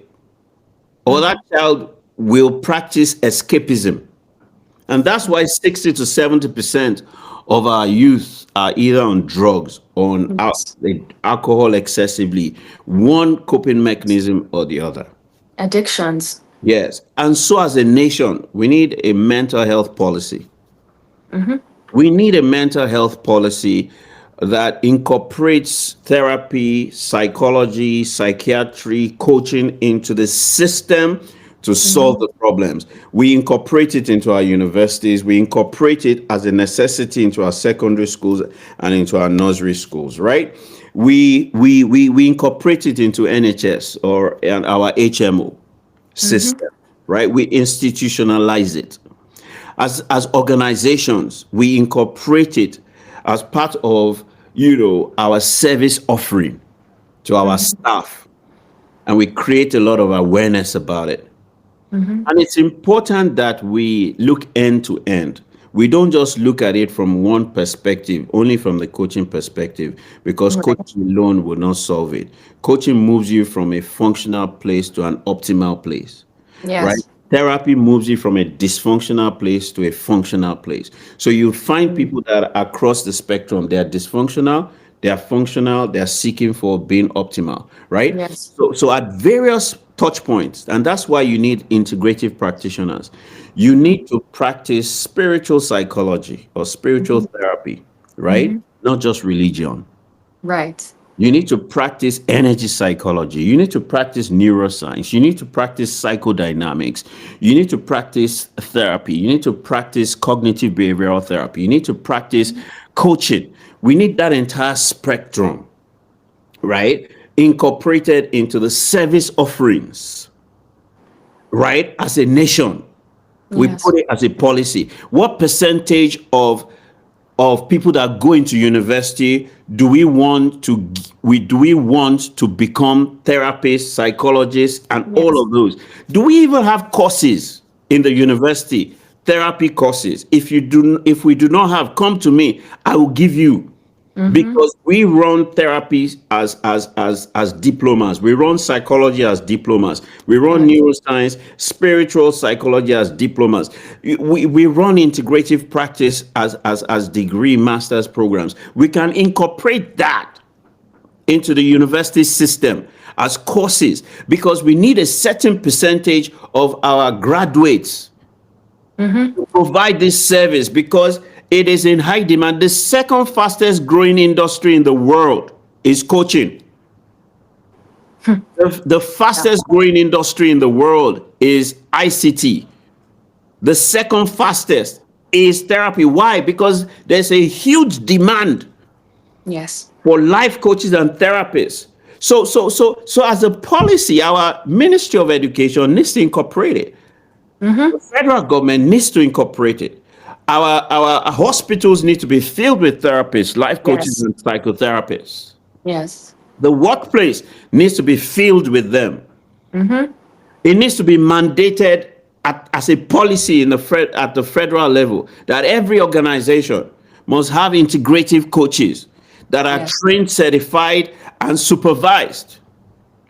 or that Mm-hmm. child will practice escapism. And that's why 60 to 70% of our youth are either on drugs or on Yes. alcohol excessively, one coping mechanism or the other. Addictions. Yes. And so, as a nation, we need a mental health policy. Mm-hmm. We need a mental health policy that incorporates therapy, psychology, psychiatry, coaching into the system to solve Mm-hmm. the problems. We incorporate it into our universities. We incorporate it as a necessity into our secondary schools and into our nursery schools, right? We incorporate it into NHS or our HMO Mm-hmm. system, right? We institutionalize it. As organizations, we incorporate it as part of our service offering to our Mm-hmm. staff, and we create a lot of awareness about it. Mm-hmm. And it's important that we look end to end. We don't just look at it from one perspective, only from the coaching perspective, because Right. coaching alone will not solve it. Coaching moves you from a functional place to an optimal place, right? Yes. Therapy moves you from a dysfunctional place to a functional place. So you find Mm. people that are across the spectrum. They are dysfunctional, they are functional, they are seeking for being optimal, right? Yes. So at various touch points, and that's why you need integrative practitioners. You need to practice spiritual psychology or spiritual Mm-hmm. therapy, right? Mm-hmm. Not just religion. Right. You need to practice energy psychology. You need to practice neuroscience. You need to practice psychodynamics. You need to practice therapy. You need to practice cognitive behavioral therapy. You need to practice coaching. We need that entire spectrum, right? Incorporated into the service offerings, right? As a nation, we Yes. put it as a policy. What percentage of people that go into university do we want to become therapists, psychologists, and all Yes. of those? Do we even have courses in the university, therapy courses? If we do not have, come to me, I will give you, Mm-hmm. because we run therapies as diplomas. We run psychology as diplomas. We run Yes. neuroscience, spiritual psychology as diplomas. We run integrative practice as degree master's programs. We can incorporate that into the university system as courses, because we need a certain percentage of our graduates Mm-hmm. to provide this service, because it is in high demand. The second fastest growing industry in the world is coaching. The Yeah. fastest growing industry in the world is ICT. The second fastest is therapy. Why? Because there's a huge demand Yes. for life coaches and therapists. So as a policy, our Ministry of Education needs to incorporate it. Mm-hmm. The federal government needs to incorporate it. Our hospitals need to be filled with therapists, life coaches, Yes. and psychotherapists. Yes. The workplace needs to be filled with them. Mm-hmm. It needs to be mandated as a policy at the federal level that every organization must have integrative coaches that are Yes. trained, certified, and supervised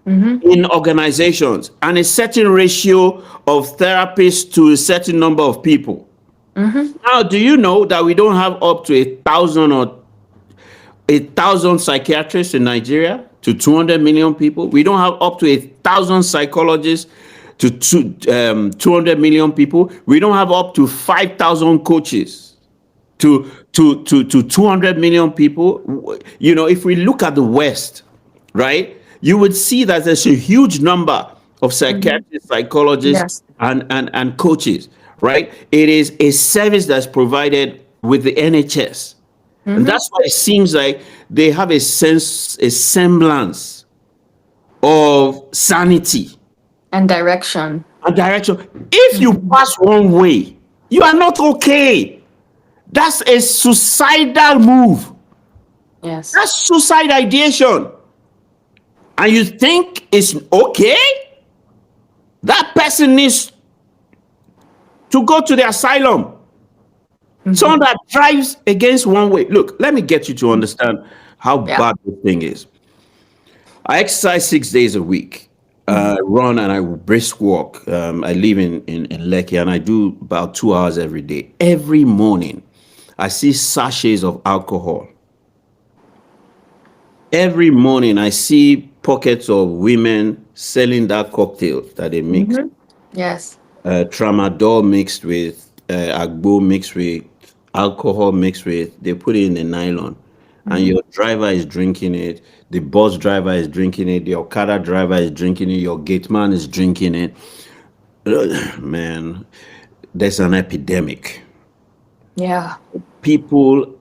Mm-hmm. in organizations, and a certain ratio of therapists to a certain number of people. Mm-hmm. Now, do you know that we don't have up to 1,000 psychiatrists in Nigeria to 200 million people? We don't have up to 1,000 psychologists to 200 million people. We don't have up to 5,000 coaches to 200 million people. If we look at the West, right, you would see that there's a huge number of Mm-hmm. psychiatrists, psychologists, Yes. and coaches, right? It is a service that's provided with the NHS. And Mm-hmm. that's why it seems like they have a sense, a semblance of sanity And direction. and direction. If you Mm-hmm. pass one way, you are not okay. That's a suicidal move. Yes. That's suicide ideation. And you think it's okay? That person needs to go to the asylum. Someone Mm-hmm. that drives against one way. Look, let me get you to understand how Yeah. bad the thing is. I exercise 6 days a week. Mm-hmm. Run and I brisk walk. I live in Lekki and I do about 2 hours every day. Every morning, I see sachets of alcohol. Every morning, I see pockets of women selling that cocktail that they mix. Mm-hmm. Yes. Tramadol mixed with agbo mixed with alcohol mixed with, they put it in a nylon, and Mm-hmm. your driver is drinking it, the bus driver is drinking it, the Okada driver is drinking it, your gate man is drinking it. Man, there's an epidemic. Yeah. People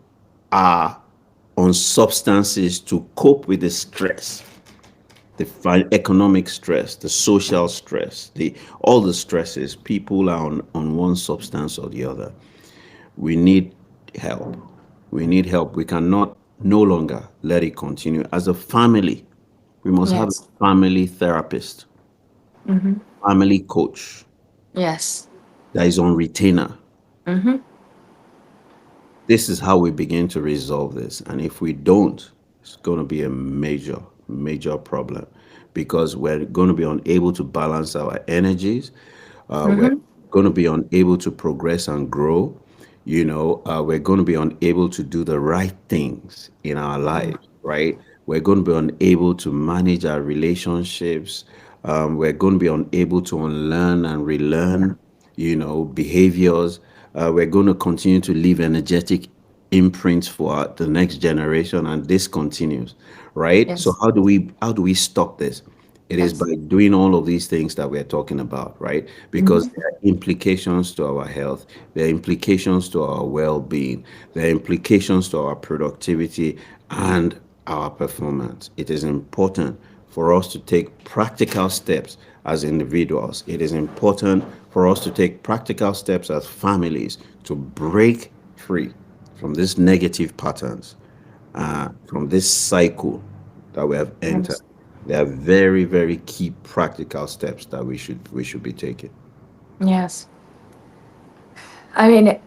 are on substances to cope with the stress, the economic stress, the social stress, the all the stresses. People are on one substance or the other. We need help. We need help. We cannot no longer let it continue. As a family, we must have Yes. a family therapist, Mm-hmm. family coach Yes. that is on retainer. Mm-hmm. This is how we begin to resolve this. And if we don't, it's going to be a major, major problem because we're going to be unable to balance our energies. We're Mm-hmm. going to be unable to progress and grow. We're going to be unable to do the right things in our Yeah. lives, right? We're going to be unable to manage our relationships. We're going to be unable to unlearn and Yeah. relearn, behaviors. We're going to continue to leave energetic imprints for the next generation, and this continues, right? So Yes. how do we stop this? It is Yes. by doing all of these things that we're talking about, right? Because Mm-hmm. there are implications to our health, there are implications to our well-being, there are implications to our productivity and our performance. It is important for us to take practical steps as individuals. It is important for us to take practical steps as families to break free from these negative patterns, from this cycle that we have entered. Yes. There are very, very key practical steps that we should be taking. Yes. I mean,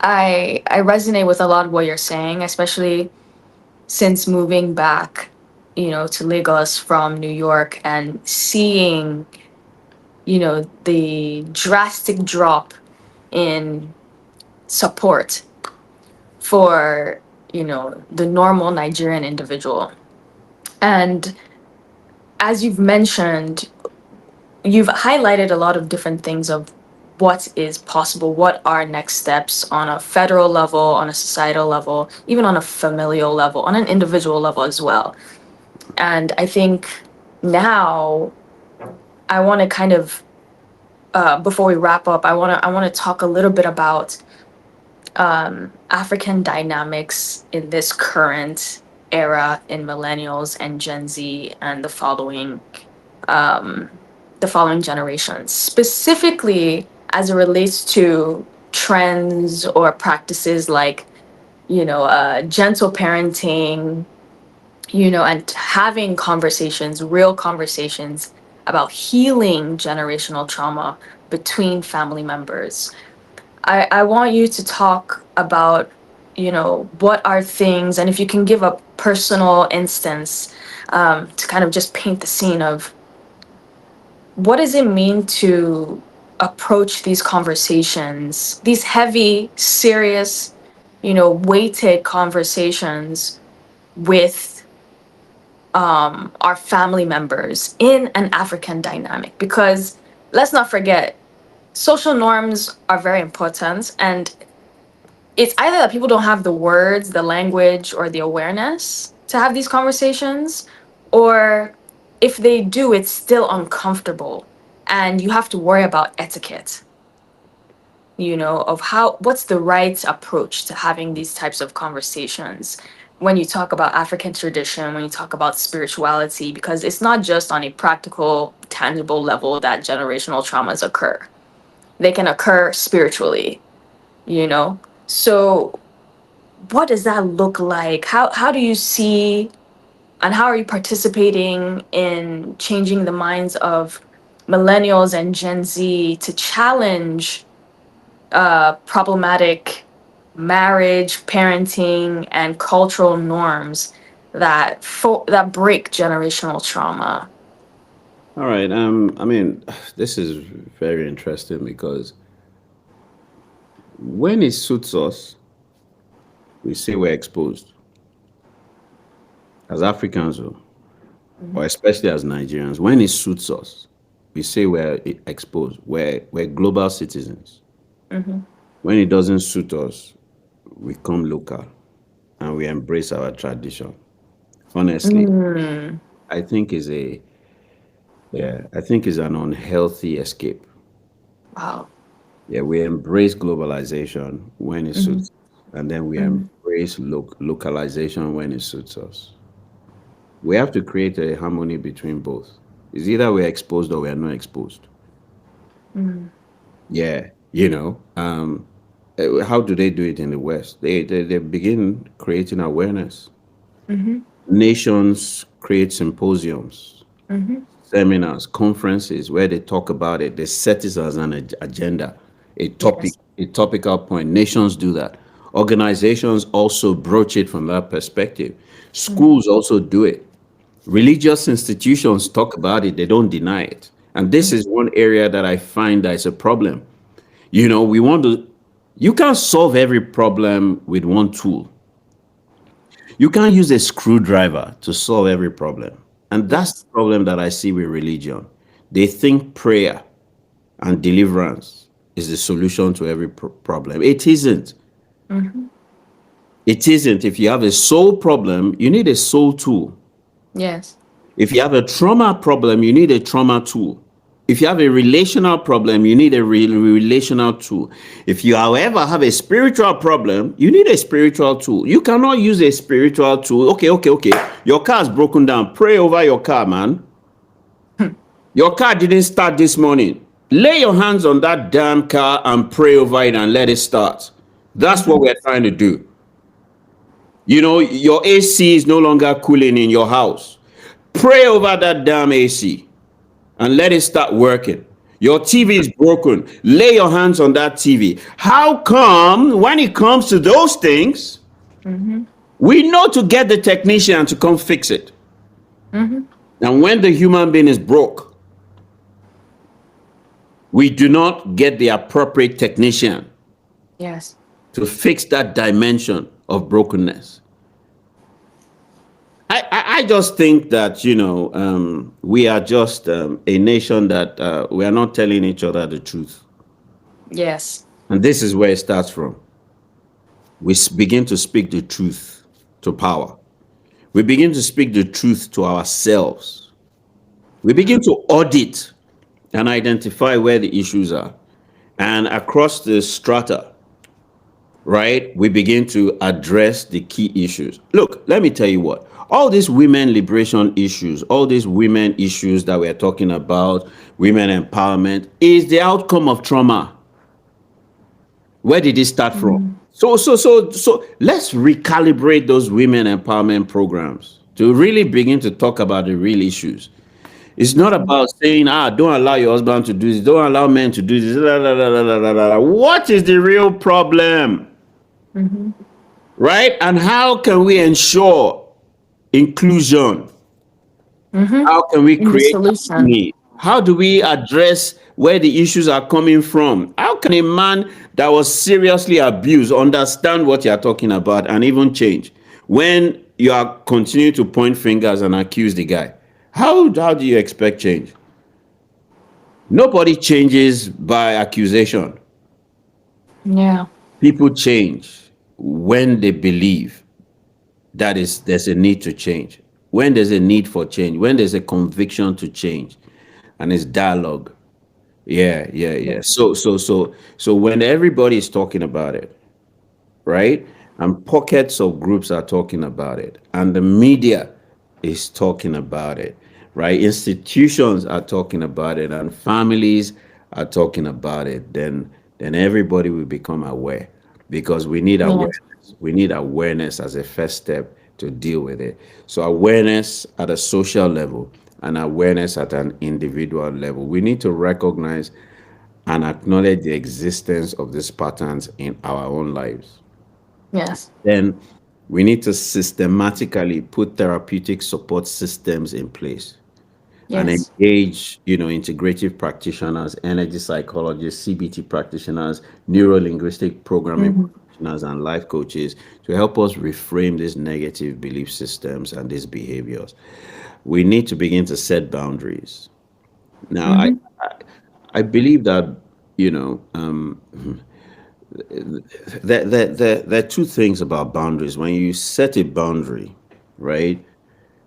I resonate with a lot of what you're saying, especially since moving back, to Lagos from New York and seeing, the drastic drop in support for, the normal Nigerian individual. And as you've mentioned, you've highlighted a lot of different things of what is possible, what are next steps on a federal level, on a societal level, even on a familial level, on an individual level as well. And I think now I want to kind of, before we wrap up, I want to talk a little bit about African dynamics in this current era in millennials and Gen Z and um, the following generations, specifically as it relates to trends or practices like, gentle parenting, and having conversations, real conversations about healing generational trauma between family members. I want you to talk about, what are things, and if you can give a personal instance, to kind of just paint the scene of what does it mean to approach these conversations, these heavy, serious, weighted conversations with our family members in an African dynamic? Because let's not forget, social norms are very important, and it's either that people don't have the words, the language, or the awareness to have these conversations, or if they do, it's still uncomfortable and you have to worry about etiquette. of what's the right approach to having these types of conversations when you talk about African tradition, when you talk about spirituality, because it's not just on a practical, tangible level that generational traumas occur. They can occur spiritually, you know? So what does that look like? How do you see and how are you participating in changing the minds of millennials and Gen Z to challenge problematic marriage, parenting, and cultural norms that break generational trauma? All right. I mean, this is very interesting because when it suits us, we say we're exposed as Africans, or Mm-hmm. especially as Nigerians. When it suits us, we say we're exposed. We're global citizens. Mm-hmm. When it doesn't suit us, we come local and we embrace our tradition. Honestly, Mm. I think is a yeah, I think is an unhealthy escape. Wow. Yeah, we embrace globalization when it Mm-hmm. suits, and then we Mm-hmm. embrace localization when it suits us. We have to create a harmony between both. It's either we're exposed or we're not exposed. Mm-hmm. Yeah, how do they do it in the West? They begin creating awareness. Mm-hmm. Nations create symposiums, Mm-hmm. seminars, conferences where they talk about it. They set it as an agenda, Yes. a topical point. Nations do that. Organizations also broach it from that perspective. Mm-hmm. Schools also do it. Religious institutions talk about it. They don't deny it. And this is one area that I find that is a problem. We want to. You can't solve every problem with one tool. You can't use a screwdriver to solve every problem. And that's the Yes. problem that I see with religion. They think prayer and deliverance is the solution to every problem. It isn't. Mm-hmm. It isn't. If you have a soul problem, you need a soul tool. Yes. If you have a trauma problem, you need a trauma tool. If you have a relational problem, you need a relational tool. If you, however, have a spiritual problem, you need a spiritual tool. You cannot use a spiritual tool. Okay. Your car is broken down. Pray over your car, man. Your car didn't start this morning. Lay your hands on that damn car and pray over it and let it start. That's what Mm-hmm. we're trying to do. Your AC is no longer cooling in your house. Pray over that damn AC and let it start working. Your TV is broken. Lay your hands on that TV. How come when it comes to those things, Mm-hmm. we know to get the technician to come fix it? Mm-hmm. And when the human being is broke, we do not get the appropriate technician Yes. to fix that dimension of brokenness. I just think that, we are just a nation that we are not telling each other the truth. Yes. And this is where it starts from. We begin to speak the truth to power. We begin to speak the truth to ourselves. We begin to audit and identify where the issues are. And across the strata, right, we begin to address the key issues. Look, let me tell you what. All these women liberation issues, all these women issues that we're talking about, women empowerment, is the outcome of trauma. Where did it start from? Mm-hmm. So let's recalibrate those women empowerment programs to really begin to talk about the real issues. It's not Mm-hmm. about saying, don't allow your husband to do this, don't allow men to do this. La, la, la, la, la, la, la, la. What is the real problem? Mm-hmm. Right? And how can we ensure inclusion? Mm-hmm. How can we In the create solution. harmony? How do we address where the issues are coming from? How can a man that was seriously abused understand what you're talking about and even change when you are continuing to point fingers and accuse the guy? How do you expect change? Nobody changes by accusation. Yeah. People change when they believe there's a need to change. When there's a need for change, when there's a conviction to change, and it's dialogue. Yeah, yeah, yeah. So when everybody is talking about it, right? And pockets of groups are talking about it, and the media is talking about it, right? Institutions are talking about it, and families are talking about it. Then everybody will become aware, because we need Yes. awareness. We need awareness as a first step to deal with it. So awareness at a social level and awareness at an individual level. We need to recognize and acknowledge the existence of these patterns in our own lives. Yes. Then we need to systematically put therapeutic support systems in place and Yes. engage, integrative practitioners, energy psychologists, CBT practitioners, neuro linguistic programming Hmm. practitioners, and life coaches to help us reframe these negative belief systems and these behaviors. We need to begin to set boundaries. Now, Hmm. I believe that, you know, there are two things about boundaries. When you set a boundary, right,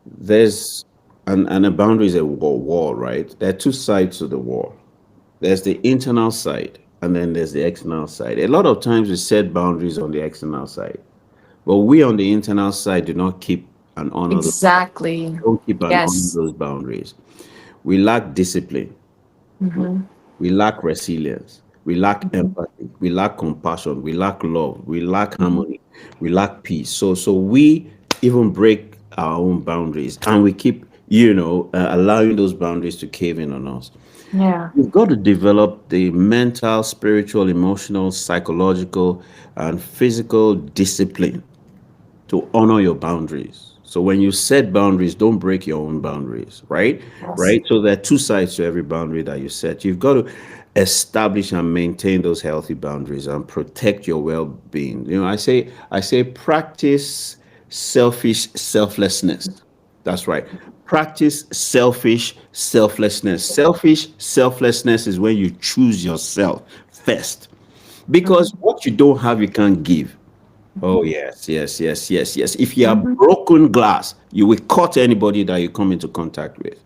there's and a boundary is a wall, right? There are two sides to the wall. There's the internal side, and then there's the external side. A lot of times we set boundaries on the external side, but we on the internal side do not keep and honor those, Exactly. don't keep and honor Yes. those boundaries. We lack discipline. Hmm. We lack resilience. We lack Hmm. empathy. We lack compassion. We lack love. We lack Hmm. harmony. We lack peace. So we even break our own boundaries, and we keep, allowing those boundaries to cave in on us. Yeah. You've got to develop the mental, spiritual, emotional, psychological, and physical discipline to honor your boundaries. So when you set boundaries, don't break your own boundaries, right? Yes. Right? So there are two sides to every boundary that you set. You've got to establish and maintain those healthy boundaries and protect your well-being. I say practice selfish selflessness. That's right. Practice selfish selflessness. Selfish selflessness is when you choose yourself first. Because Hmm. what you don't have, you can't give. Oh, Hmm. yes, yes, yes, yes, yes. If you are Hmm. broken glass, you will cut anybody that you come into contact with.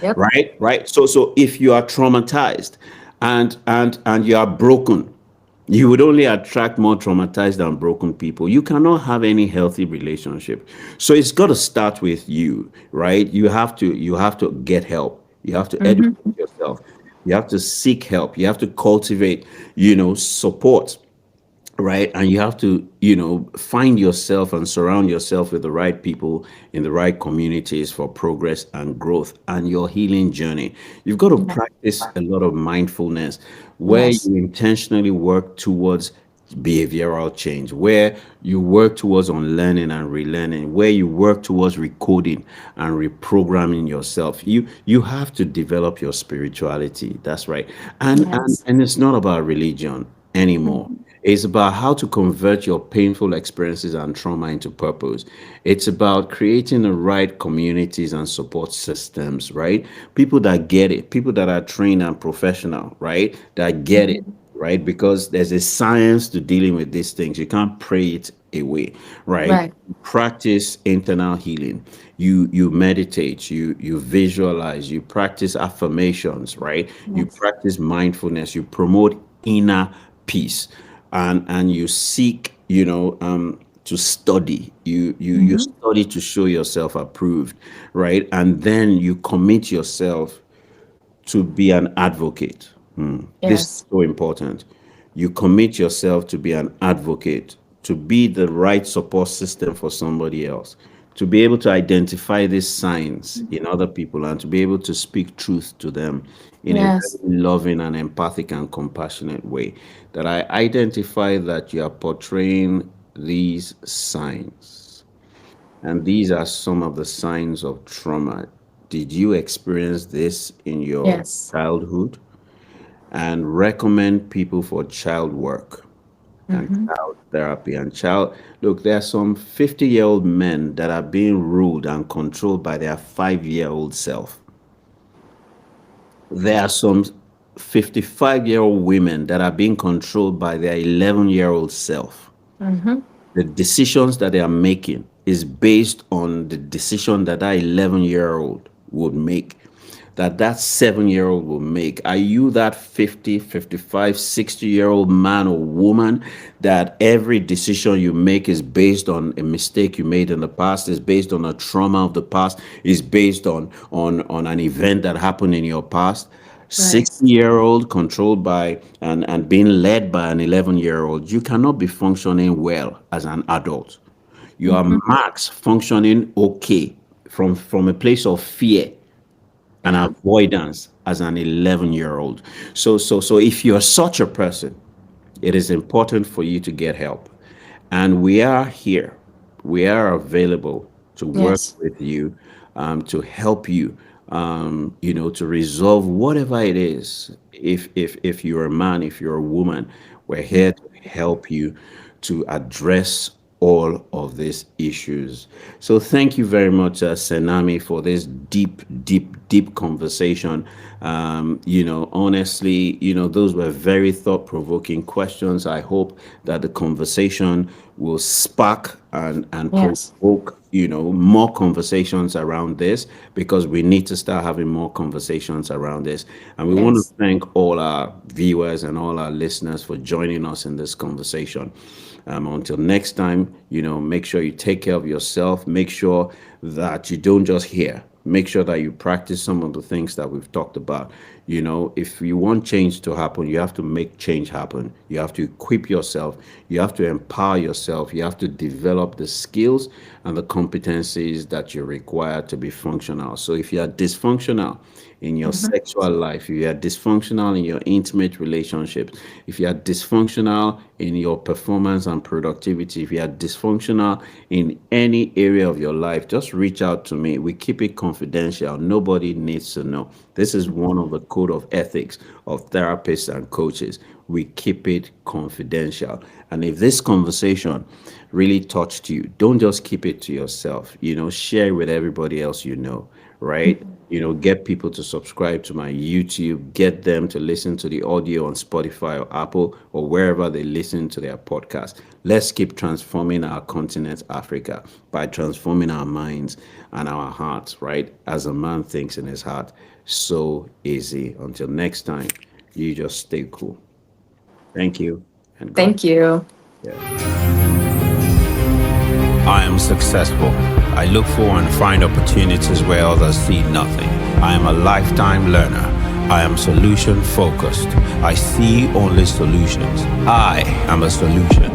Yep. Right? Right. So if you are traumatized and you are broken, you would only attract more traumatized and broken people. You cannot have any healthy relationship. So it's got to start with you, right? You have to get help. You have to educate Hmm. yourself. You have to seek help. You have to cultivate, support, right? And you have to, find yourself and surround yourself with the right people in the right communities for progress and growth and your healing journey. You've got to Yeah. practice a lot of mindfulness where Yes. you intentionally work towards behavioral change, where you work towards unlearning and relearning, where you work towards recoding and reprogramming yourself. You have to develop your spirituality. That's right. Yes. And it's not about religion anymore. Hmm. It's about how to convert your painful experiences and trauma into purpose. It's about creating the right communities and support systems, right? People that get it, people that are trained and professional, right? That get it, Hmm. right? Because there's a science to dealing with these things. You can't pray it away, right? Right. Practice internal healing. You meditate, you visualize, you practice affirmations, right? You Yes. practice mindfulness, you promote inner peace, and you seek, to study. You Hmm. study to show yourself approved, right? And then you commit yourself to be an advocate. This is Yes. so important. You commit yourself to be an advocate, to be the right support system for somebody else, to be able to identify these signs in other people and to be able to speak truth to them in a Yes. very loving and empathic and compassionate way. That I identify that you are portraying these signs. And these are some of the signs of trauma. Did you experience this in your Yes. childhood? And recommend people for child work and Hmm. child therapy and child. Look, there are some 50-year-old men that are being ruled and controlled by their 5-year-old self. There are some 55-year-old women that are being controlled by their 11-year-old self. Hmm. The decisions that they are making is based on the decision that 11-year-old would make. that that 7 year old will make? Are you that 50, 55, 60 year old man or woman that every decision you make is based on a mistake you made in the past, is based on a trauma of the past, is based on an event that happened in your past? Right. 60 year old controlled by and being led by an 11 year old, you cannot be functioning well as an adult. You are Mhm. max functioning okay from a place of fear and Yeah. avoidance as an 11 year old. So if you're such a person, it is important for you to get help. And we are here. We are available to work Yes. with you, to help you, to resolve whatever it is. If you're a man, if you're a woman, we're here to help you to address all of these issues. So thank you very much, Senami, for this deep, deep, deep conversation. Honestly, those were very thought-provoking questions. I hope that the conversation will spark and Yes. provoke, more conversations around this, because we need to start having more conversations around this. And we want to Yes. thank all our viewers and all our listeners for joining us in this conversation. Until next time, make sure you take care of yourself. Make sure that you don't just hear. Make sure that you practice some of the things that we've talked about. If you want change to happen, you have to make change happen. You have to equip yourself. You have to empower yourself. You have to develop the skills and the competencies that you require to be functional. So if you are dysfunctional in your Mhm. sexual life, if you are dysfunctional in your intimate relationships, if you are dysfunctional in your performance and productivity, if you are dysfunctional in any area of your life, just reach out to me. We keep it confidential. Nobody needs to know. This is one of the code of ethics of therapists and coaches. We keep it confidential. And if this conversation really touched you, don't just keep it to yourself. Share it with everybody else right? Get people to subscribe to my YouTube, get them to listen to the audio on Spotify or Apple or wherever they listen to their podcast. Let's keep transforming our continent, Africa, by transforming our minds and our hearts, right? As a man thinks in his heart, so easy. Until next time, you just stay cool. Thank you and God. Thank you. Yeah. I am successful. I look for and find opportunities where others see nothing. I am a lifetime learner. I am solution focused. I see only solutions. I am a solution.